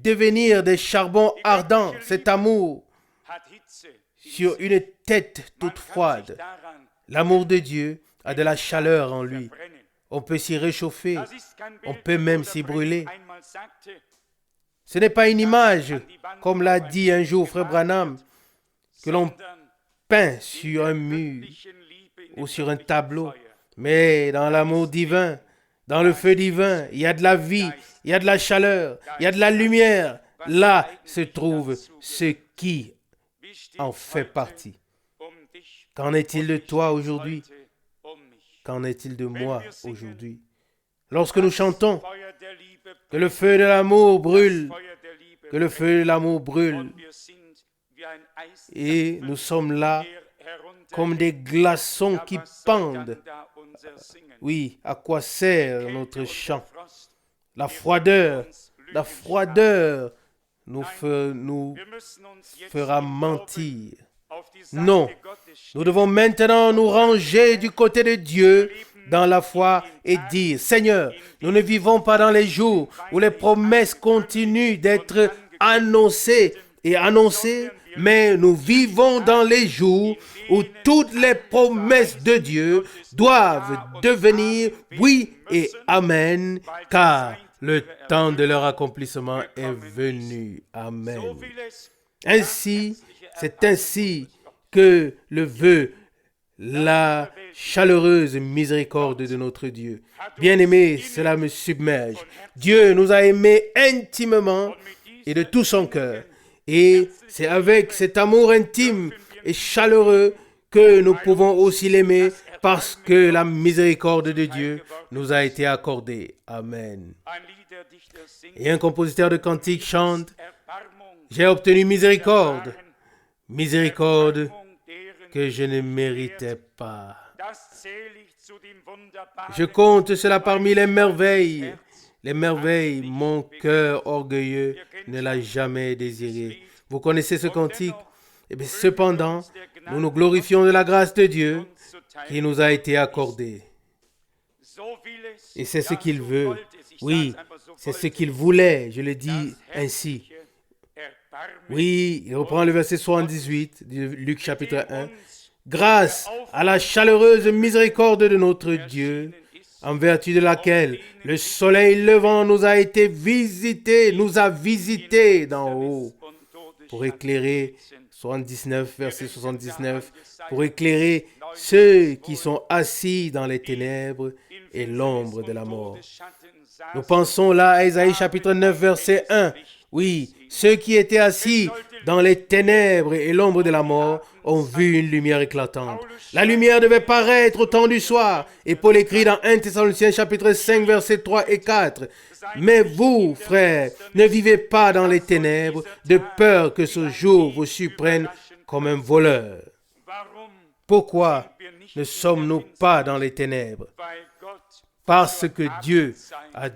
devenir des charbons ardents, cet amour, sur une tête toute froide. L'amour de Dieu a de la chaleur en lui. On peut s'y réchauffer, on peut même s'y brûler. Ce n'est pas une image, comme l'a dit un jour Frère Branham, que l'on peint sur un mur ou sur un tableau, mais dans l'amour divin, dans le feu divin, il y a de la vie, il y a de la chaleur, il y a de la lumière. Là se trouve ce qui en fait partie. Qu'en est-il de toi aujourd'hui? Qu'en est-il de moi aujourd'hui? Lorsque nous chantons que le feu de l'amour brûle, que le feu de l'amour brûle, et nous sommes là comme des glaçons qui pendent. Oui, à quoi sert notre chant? La froideur nous fera mentir. Non, nous devons maintenant nous ranger du côté de Dieu dans la foi et dire, Seigneur, nous ne vivons pas dans les jours où les promesses continuent d'être annoncées et annoncé, mais nous vivons dans les jours où toutes les promesses de Dieu doivent devenir oui et amen, car le temps de leur accomplissement est venu. Amen. Ainsi, c'est ainsi que le veut la chaleureuse miséricorde de notre Dieu. Bien-aimé, cela me submerge. Dieu nous a aimés intimement et de tout son cœur. Et c'est avec cet amour intime et chaleureux que nous pouvons aussi l'aimer parce que la miséricorde de Dieu nous a été accordée. Amen. Et un compositeur de cantiques chante: j'ai obtenu miséricorde, miséricorde que je ne méritais pas. Je compte cela parmi les merveilles. Les merveilles, mon cœur orgueilleux ne l'a jamais désiré. Vous connaissez ce cantique? Eh bien, cependant, nous nous glorifions de la grâce de Dieu qui nous a été accordée. Et c'est ce qu'il veut. Oui, c'est ce qu'il voulait, je le dis ainsi. Oui, il reprend le verset 78 de Luc chapitre 1. Grâce à la chaleureuse miséricorde de notre Dieu, en vertu de laquelle le soleil levant nous a visités d'en haut, pour éclairer, 79, verset 79, pour éclairer ceux qui sont assis dans les ténèbres et l'ombre de la mort. Nous pensons là à Ésaïe chapitre 9, verset 1. Oui, ceux qui étaient assis dans les ténèbres et l'ombre de la mort ont vu une lumière éclatante. La lumière devait paraître au temps du soir. Et Paul écrit dans 1 Thessaloniciens chapitre 5, versets 3 et 4. Mais vous, frères, ne vivez pas dans les ténèbres, de peur que ce jour vous surprenne comme un voleur. Pourquoi ne sommes-nous pas dans les ténèbres? Parce que Dieu a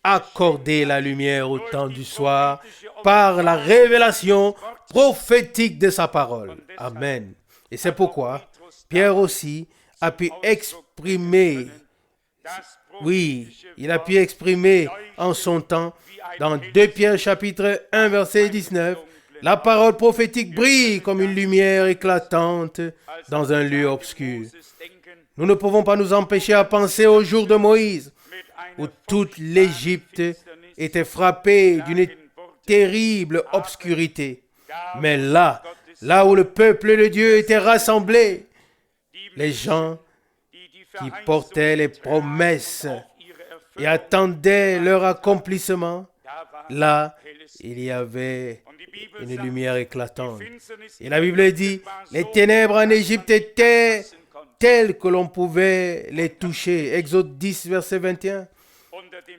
accordé la lumière au temps du soir par la révélation prophétique de sa parole. Amen. Et c'est pourquoi Pierre aussi a pu exprimer, il a pu exprimer en son temps, dans 2 Pierre chapitre 1 verset 19, la parole prophétique brille comme une lumière éclatante dans un lieu obscur. Nous ne pouvons pas nous empêcher à penser au jour de Moïse, où toute l'Égypte était frappée d'une terrible obscurité. Mais là où le peuple de Dieu était rassemblé, les gens qui portaient les promesses et attendaient leur accomplissement, là, il y avait une lumière éclatante. Et la Bible dit, les ténèbres en Égypte étaient telles que l'on pouvait les toucher. Exode 10, verset 21.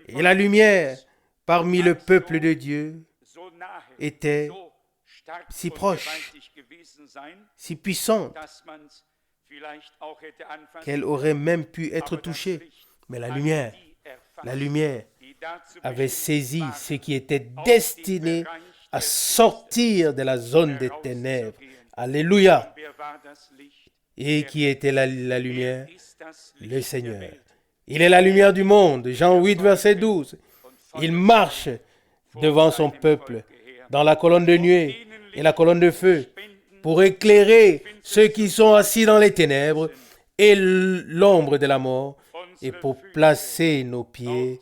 Et la lumière parmi le peuple de Dieu était si proche, si puissante, qu'elle aurait même pu être touchée. Mais la lumière avait saisi ce qui était destiné à sortir de la zone des ténèbres. Alléluia! Et qui était la lumière? Le Seigneur. Il est la lumière du monde. Jean 8, verset 12. Il marche devant son peuple dans la colonne de nuée et la colonne de feu pour éclairer ceux qui sont assis dans les ténèbres et l'ombre de la mort et pour placer nos pieds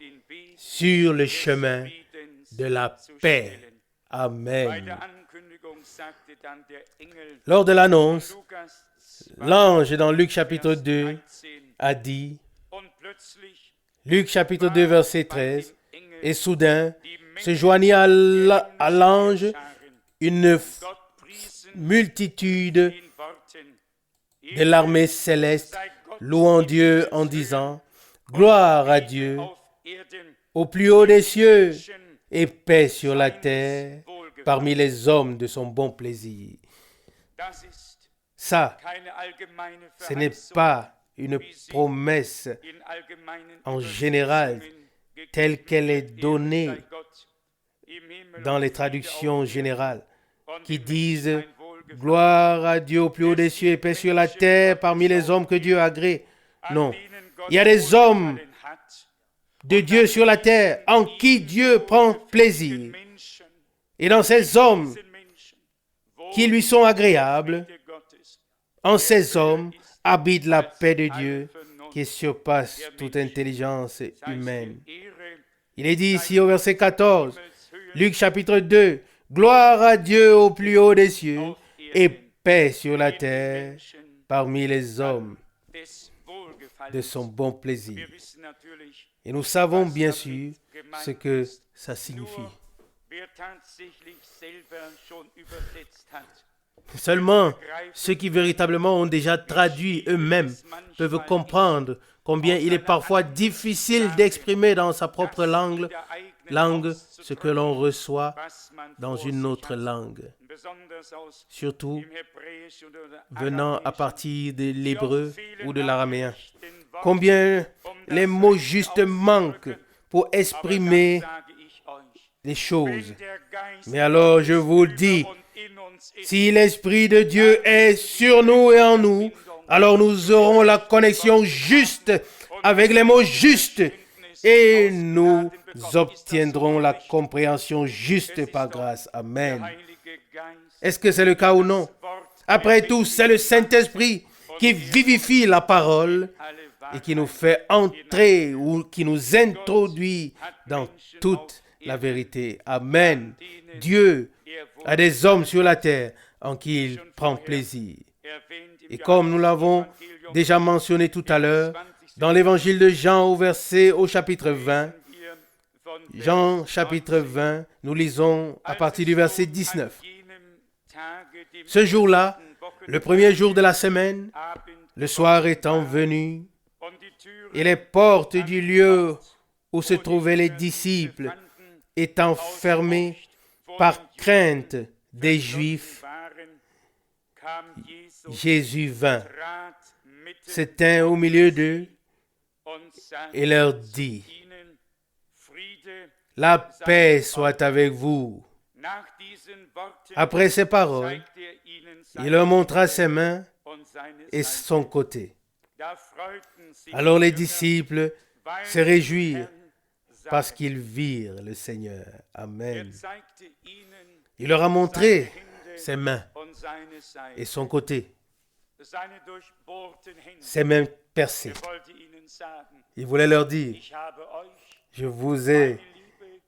sur le chemin de la paix. Amen. Lors de l'annonce, l'ange dans Luc chapitre 2 a dit, Luc chapitre 2 verset 13, et soudain se joignit à l'ange une multitude de l'armée céleste louant Dieu en disant, gloire à Dieu au plus haut des cieux et paix sur la terre parmi les hommes de son bon plaisir. Ça, ce n'est pas une promesse en général telle qu'elle est donnée dans les traductions générales qui disent « Gloire à Dieu au plus haut des cieux et paix sur la terre parmi les hommes que Dieu a agréés ». Non, il y a des hommes de Dieu sur la terre en qui Dieu prend plaisir. Et dans ces hommes, qui lui sont agréables. En ces hommes habite la paix de Dieu qui surpasse toute intelligence humaine. Il est dit ici au verset 14, Luc chapitre 2, Gloire à Dieu au plus haut des cieux et paix sur la terre parmi les hommes de son bon plaisir. Et nous savons bien sûr ce que ça signifie. Seulement ceux qui véritablement ont déjà traduit eux-mêmes peuvent comprendre combien il est parfois difficile d'exprimer dans sa propre langue ce que l'on reçoit dans une autre langue. Surtout venant à partir de l'hébreu ou de l'araméen. Combien les mots justes manquent pour exprimer les choses. Mais alors je vous le dis, si l'Esprit de Dieu est sur nous et en nous, alors nous aurons la connexion juste avec les mots justes et nous obtiendrons la compréhension juste par grâce. Amen. Est-ce que c'est le cas ou non? Après tout, c'est le Saint-Esprit qui vivifie la parole et qui nous fait entrer ou qui nous introduit dans toute la vérité. Amen. Dieu a des hommes sur la terre en qui il prend plaisir. Et comme nous l'avons déjà mentionné tout à l'heure, dans l'évangile de Jean au chapitre 20, Jean chapitre 20, nous lisons à partir du verset 19. Ce jour-là, le premier jour de la semaine, le soir étant venu, et les portes du lieu où se trouvaient les disciples étant fermées par crainte des Juifs, Jésus vint, se tint au milieu d'eux et leur dit, « La paix soit avec vous. » Après ces paroles, il leur montra ses mains et son côté. Alors les disciples se réjouirent parce qu'ils virent le Seigneur. Amen. Il leur a montré ses mains et son côté, ses mains percées. Il voulait leur dire, je vous ai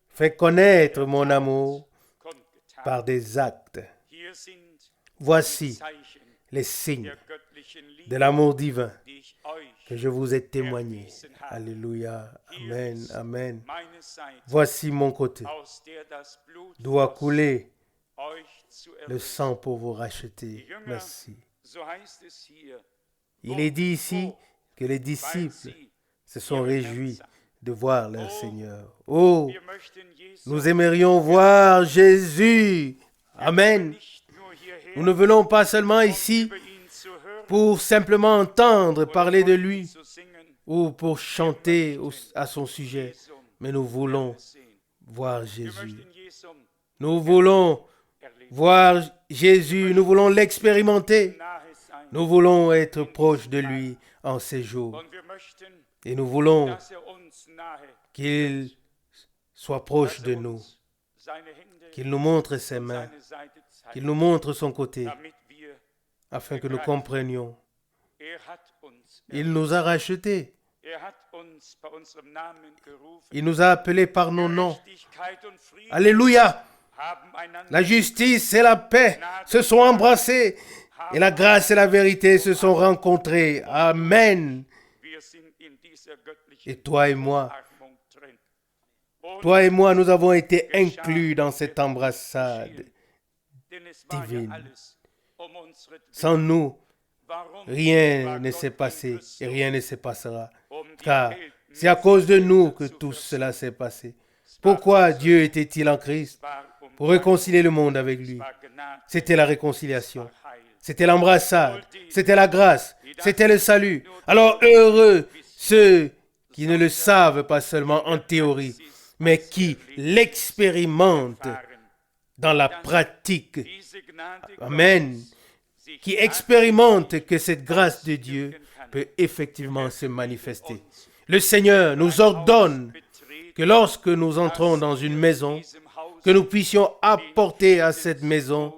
fait connaître mon amour par des actes. Voici les signes de l'amour divin que je vous ai témoigné. Alléluia. Amen. Amen. Voici mon côté, d'où a coulé le sang pour vous racheter. Merci. Il est dit ici que les disciples se sont réjouis de voir leur Seigneur. Oh, nous aimerions voir Jésus. Amen. Nous ne venons pas seulement ici pour simplement entendre parler de lui ou pour chanter à son sujet, mais nous voulons voir Jésus. Nous voulons voir Jésus, nous voulons l'expérimenter. Nous voulons être proches de lui en ces jours. Et nous voulons qu'il soit proche de nous, qu'il nous montre ses mains, qu'il nous montre son côté, afin que nous comprenions. Il nous a rachetés. Il nous a appelés par nos noms. Alléluia! La justice et la paix se sont embrassées et la grâce et la vérité se sont rencontrées. Amen. Et toi et moi, nous avons été inclus dans cette embrassade divine. Sans nous, rien ne s'est passé et rien ne se passera. Car c'est à cause de nous que tout cela s'est passé. Pourquoi Dieu était-il en Christ? Pour réconcilier le monde avec lui. C'était la réconciliation. C'était l'embrassade. C'était la grâce. C'était le salut. Alors heureux ceux qui ne le savent pas seulement en théorie, mais qui l'expérimentent dans la pratique. Amen. Qui expérimentent que cette grâce de Dieu peut effectivement se manifester. Le Seigneur nous ordonne que lorsque nous entrons dans une maison, que nous puissions apporter à cette maison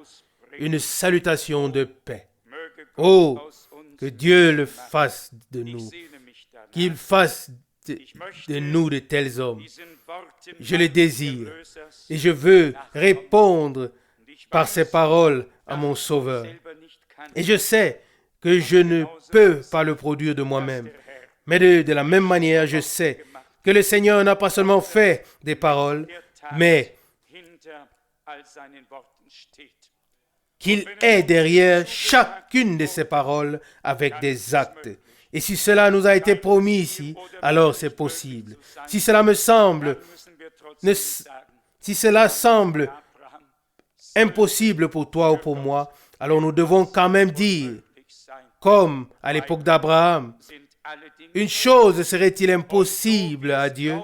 une salutation de paix. Oh, que Dieu le fasse de nous, qu'il fasse de nous de tels hommes. Je le désire et je veux répondre par ces paroles à mon Sauveur. Et je sais que je ne peux pas le produire de moi-même. Mais de la même manière, je sais que le Seigneur n'a pas seulement fait des paroles, mais qu'il est derrière chacune de ces paroles avec des actes. Et si cela nous a été promis ici, alors c'est possible. Si cela semble impossible pour toi ou pour moi, alors nous devons quand même dire, comme à l'époque d'Abraham, une chose serait-il impossible à Dieu?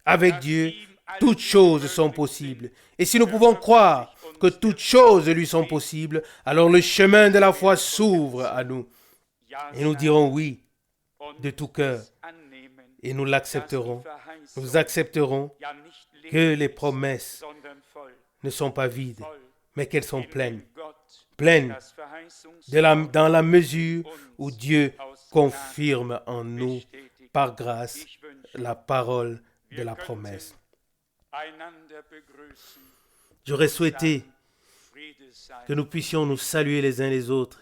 Avec Dieu, toutes choses sont possibles. Et si nous pouvons croire que toutes choses lui sont possibles, alors le chemin de la foi s'ouvre à nous. Et nous dirons oui de tout cœur. Et nous l'accepterons. Nous accepterons que les promesses ne sont pas vides, mais qu'elles sont pleines. Pleines dans la mesure où Dieu confirme en nous, par grâce, la parole de la promesse. J'aurais souhaité que nous puissions nous saluer les uns les autres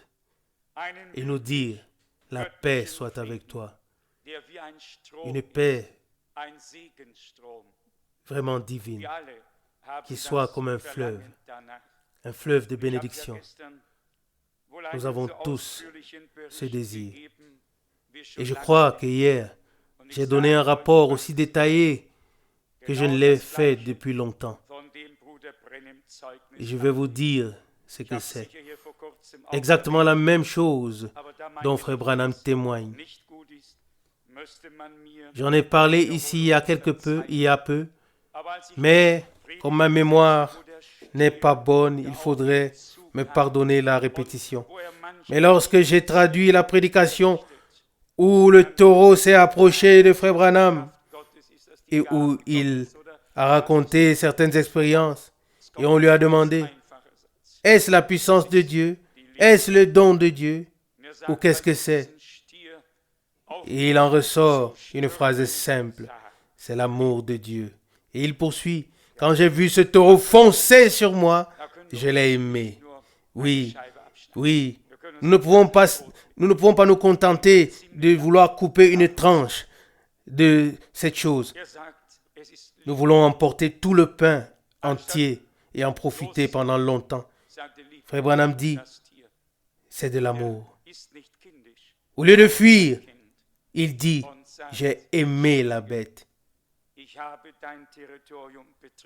et nous dire, la paix soit avec toi. Une paix vraiment divine, qui soit comme un fleuve de bénédiction. Nous avons tous ce désir. Et je crois que hier, j'ai donné un rapport aussi détaillé que je ne l'ai fait depuis longtemps. Et je vais vous dire ce que c'est. Exactement la même chose dont Frère Branham témoigne. J'en ai parlé ici il y a peu, mais comme ma mémoire n'est pas bonne, il faudrait me pardonner la répétition. Mais lorsque j'ai traduit la prédication où le taureau s'est approché de Frère Branham et où il a raconté certaines expériences et on lui a demandé, est-ce la puissance de Dieu? Est-ce le don de Dieu? Ou qu'est-ce que c'est? Et il en ressort une phrase simple, c'est l'amour de Dieu. Et il poursuit, quand j'ai vu ce taureau foncer sur moi, je l'ai aimé. Oui, nous ne pouvons pas nous contenter de vouloir couper une tranche de cette chose. Nous voulons emporter tout le pain entier et en profiter pendant longtemps. Frère Branham dit, c'est de l'amour. Au lieu de fuir, il dit, j'ai aimé la bête.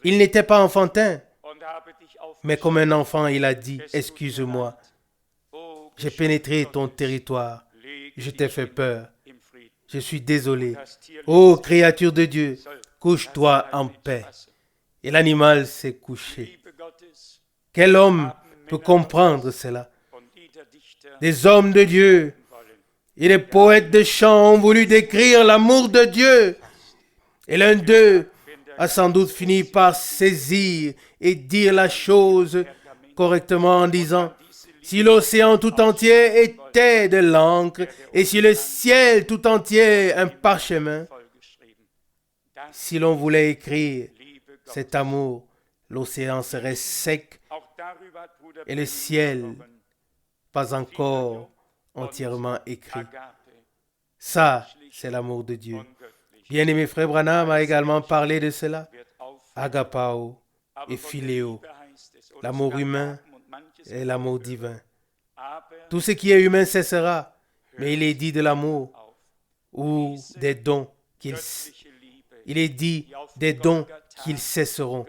Il n'était pas enfantin, mais comme un enfant, il a dit, excuse-moi, j'ai pénétré ton territoire, je t'ai fait peur, je suis désolé. Ô créature de Dieu, couche-toi en paix. Et l'animal s'est couché. Quel homme peut comprendre cela? Des hommes de Dieu et des poètes de chants ont voulu décrire l'amour de Dieu. Et l'un d'eux a sans doute fini par saisir et dire la chose correctement en disant, si l'océan tout entier était de l'encre et si le ciel tout entier un parchemin, si l'on voulait écrire cet amour, l'océan serait sec et le ciel pas encore entièrement écrit. Ça, c'est l'amour de Dieu. Bien-aimé Frère Branham a également parlé de cela. Agapao et Philéo, l'amour humain et l'amour divin. Tout ce qui est humain cessera, mais il est dit de l'amour ou des dons il est dit des dons qu'ils cesseront.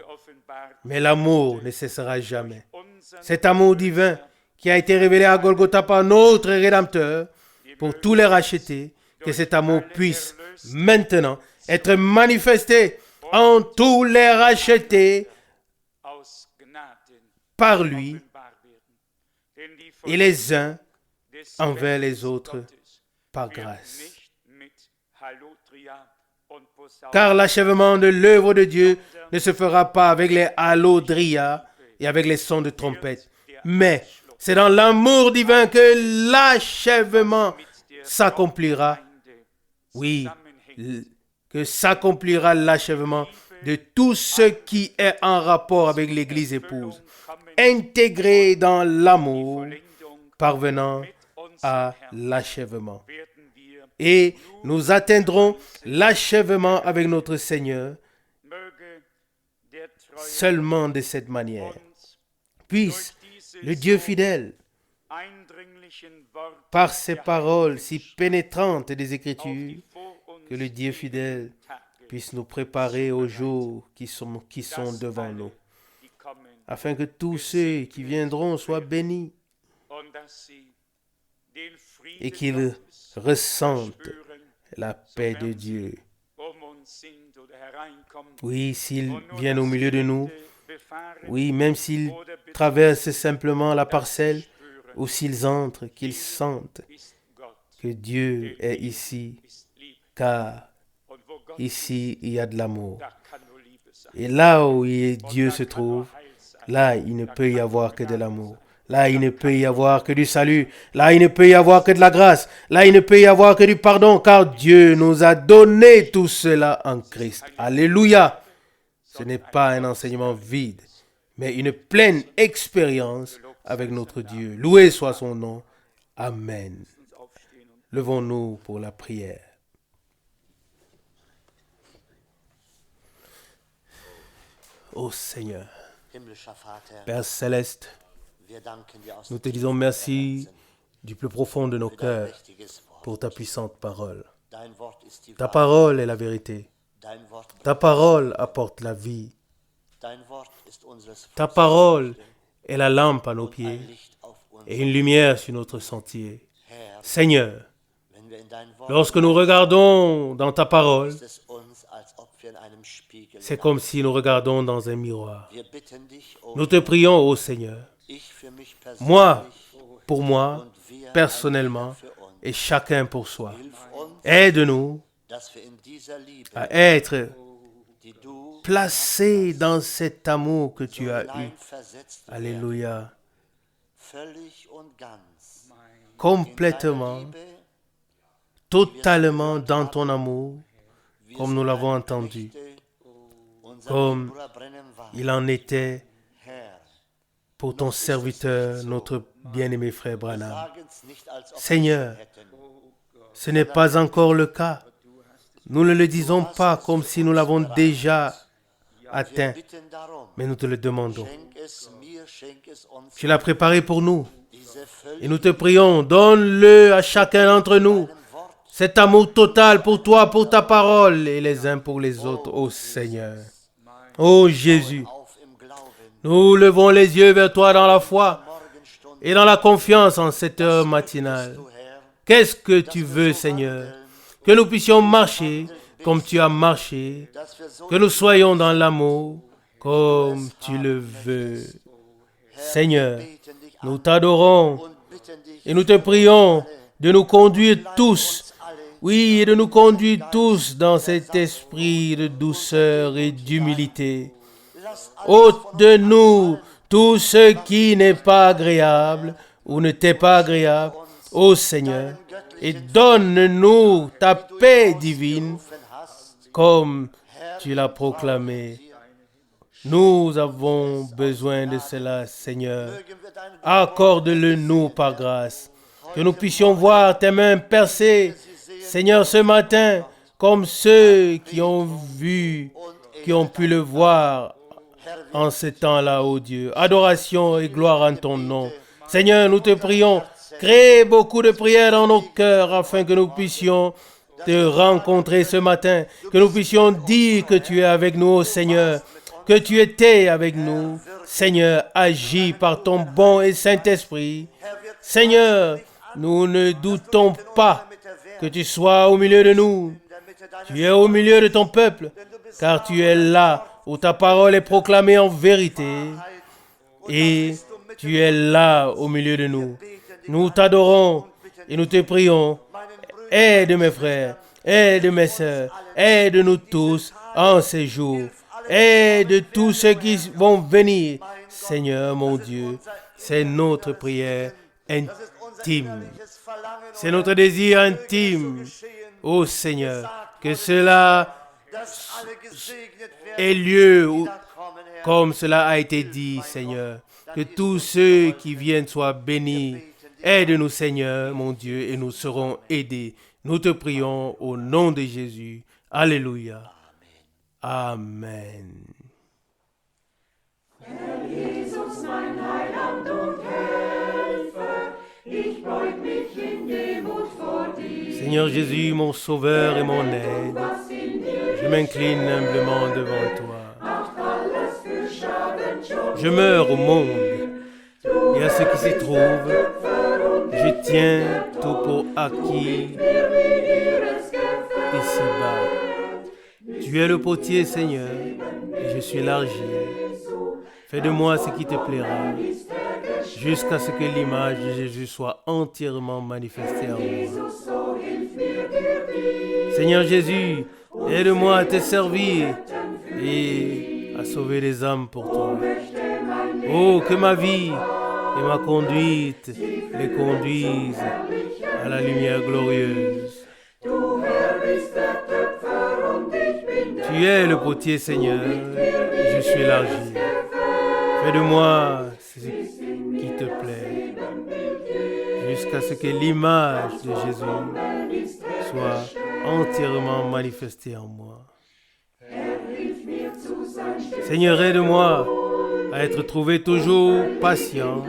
Mais l'amour ne cessera jamais. Cet amour divin qui a été révélé à Golgotha par notre Rédempteur pour tous les rachetés, que cet amour puisse maintenant être manifesté en tous les rachetés par lui et les uns envers les autres par grâce. Car l'achèvement de l'œuvre de Dieu ne se fera pas avec les halodrias et avec les sons de trompette, Mais c'est dans l'amour divin que l'achèvement s'accomplira. Oui, que s'accomplira l'achèvement de tout ce qui est en rapport avec l'Église épouse, intégré dans l'amour, parvenant à l'achèvement. Et nous atteindrons l'achèvement avec notre Seigneur seulement de cette manière. Puisse le Dieu fidèle, par ces paroles si pénétrantes des Écritures, que le Dieu fidèle puisse nous préparer aux jours qui sont devant nous, afin que tous ceux qui viendront soient bénis et qu'ils ressentent la paix de Dieu. Oui, s'ils viennent au milieu de nous, oui, même s'ils traversent simplement la parcelle, ou s'ils entrent, qu'ils sentent que Dieu est ici, car ici il y a de l'amour. Et là où Dieu se trouve, là il ne peut y avoir que de l'amour. Là, il ne peut y avoir que du salut. Là, il ne peut y avoir que de la grâce. Là, il ne peut y avoir que du pardon, car Dieu nous a donné tout cela en Christ. Alléluia! Ce n'est pas un enseignement vide, mais une pleine expérience avec notre Dieu. Loué soit son nom. Amen. Levons-nous pour la prière. Ô Seigneur, Père céleste, nous te disons merci du plus profond de nos cœurs pour ta puissante parole. Ta parole est la vérité. Ta parole apporte la vie. Ta parole est la lampe à nos pieds et une lumière sur notre sentier. Seigneur, lorsque nous regardons dans ta parole, c'est comme si nous regardons dans un miroir. Nous te prions, ô Seigneur, moi, pour moi, personnellement, et chacun pour soi. Aide-nous à être placés dans cet amour que tu as eu. Alléluia. Complètement, totalement dans ton amour, comme nous l'avons entendu, comme il en était pour ton serviteur, notre bien-aimé frère Branham. Seigneur, ce n'est pas encore le cas. Nous ne le disons pas comme si nous l'avons déjà atteint, mais nous te le demandons. Tu l'as préparé pour nous. Et nous te prions, donne-le à chacun d'entre nous. Cet amour total pour toi, pour ta parole, et les uns pour les autres, ô Seigneur. Ô Jésus, nous levons les yeux vers toi dans la foi et dans la confiance en cette heure matinale. Qu'est-ce que tu veux, Seigneur? Que nous puissions marcher comme tu as marché, que nous soyons dans l'amour comme tu le veux. Seigneur, nous t'adorons et nous te prions de nous conduire tous, oui, et de nous conduire tous dans cet esprit de douceur et d'humilité. Ôte de nous tout ce qui n'est pas agréable ou ne t'est pas agréable, ô Seigneur, et donne-nous ta paix divine comme tu l'as proclamé. Nous avons besoin de cela, Seigneur. Accorde-le-nous par grâce, que nous puissions voir tes mains percées, Seigneur, ce matin, comme ceux qui ont vu, qui ont pu le voir en ce temps-là, ô Dieu. Adoration et gloire en ton nom. Seigneur, nous te prions, crée beaucoup de prières dans nos cœurs afin que nous puissions te rencontrer ce matin, que nous puissions dire que tu es avec nous, ô Seigneur, que tu étais avec nous. Seigneur, agis par ton bon et Saint-Esprit. Seigneur, nous ne doutons pas que tu sois au milieu de nous. Tu es au milieu de ton peuple, car tu es là où ta parole est proclamée en vérité. Et tu es là au milieu de nous. Nous t'adorons et nous te prions. Aide mes frères, aide mes sœurs, aide-nous tous en ces jours. Aide tous ceux qui vont venir. Seigneur mon Dieu, C'est notre prière intime. C'est notre désir intime, ô Seigneur, que cela ait lieu comme cela a été dit, Seigneur. Que tous ceux qui viennent soient bénis. Aide-nous, Seigneur, mon Dieu, et nous serons aidés. Nous te prions au nom de Jésus. Alléluia. Amen. Herr Jesus, mein Heiland und Helfer, ich beug mich in Demut vor dir. Seigneur Jésus, mon Sauveur et mon aide, je m'incline humblement devant toi. Je meurs au monde et à ce qui s'y trouve. Je tiens tout pour acquis ici-bas. Tu es le potier, Seigneur, et je suis l'argile. Fais de moi ce qui te plaira, jusqu'à ce que l'image de Jésus soit entièrement manifestée en moi. Seigneur Jésus, aide-moi à te servir et à sauver les âmes pour toi. Oh, que ma vie et ma conduite les conduisent à la lumière glorieuse. Tu es le potier, Seigneur, je suis l'argile. Fais de moi ce qui te plaît, jusqu'à ce que l'image de Jésus soit entièrement manifestée en moi. Seigneur, aide-moi à être trouvé toujours patient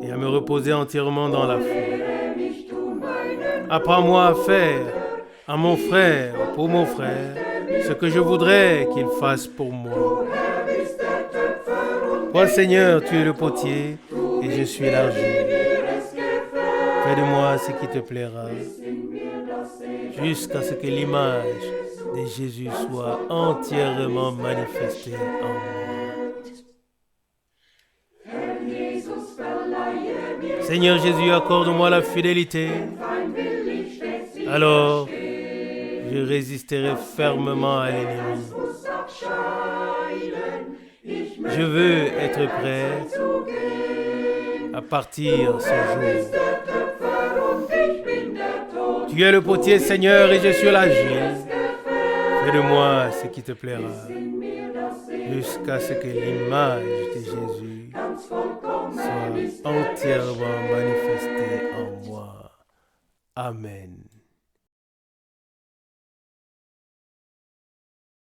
et à me reposer entièrement dans la foi. Apprends-moi à faire à mon frère, pour mon frère, ce que je voudrais qu'il fasse pour moi. Toi, Seigneur, tu es le potier et je suis l'argile. Fais de moi ce qui te plaira, jusqu'à ce que l'image de Jésus soit entièrement manifestée en moi. Seigneur Jésus, accorde-moi la fidélité. Alors, je résisterai fermement à l'ennemi. Je veux être prêt à partir ce jour. Tu es le potier, Seigneur, et je suis l'argile. Fais de moi ce qui te plaira, jusqu'à ce que l'image de Jésus soit entièrement manifestée en moi. Amen.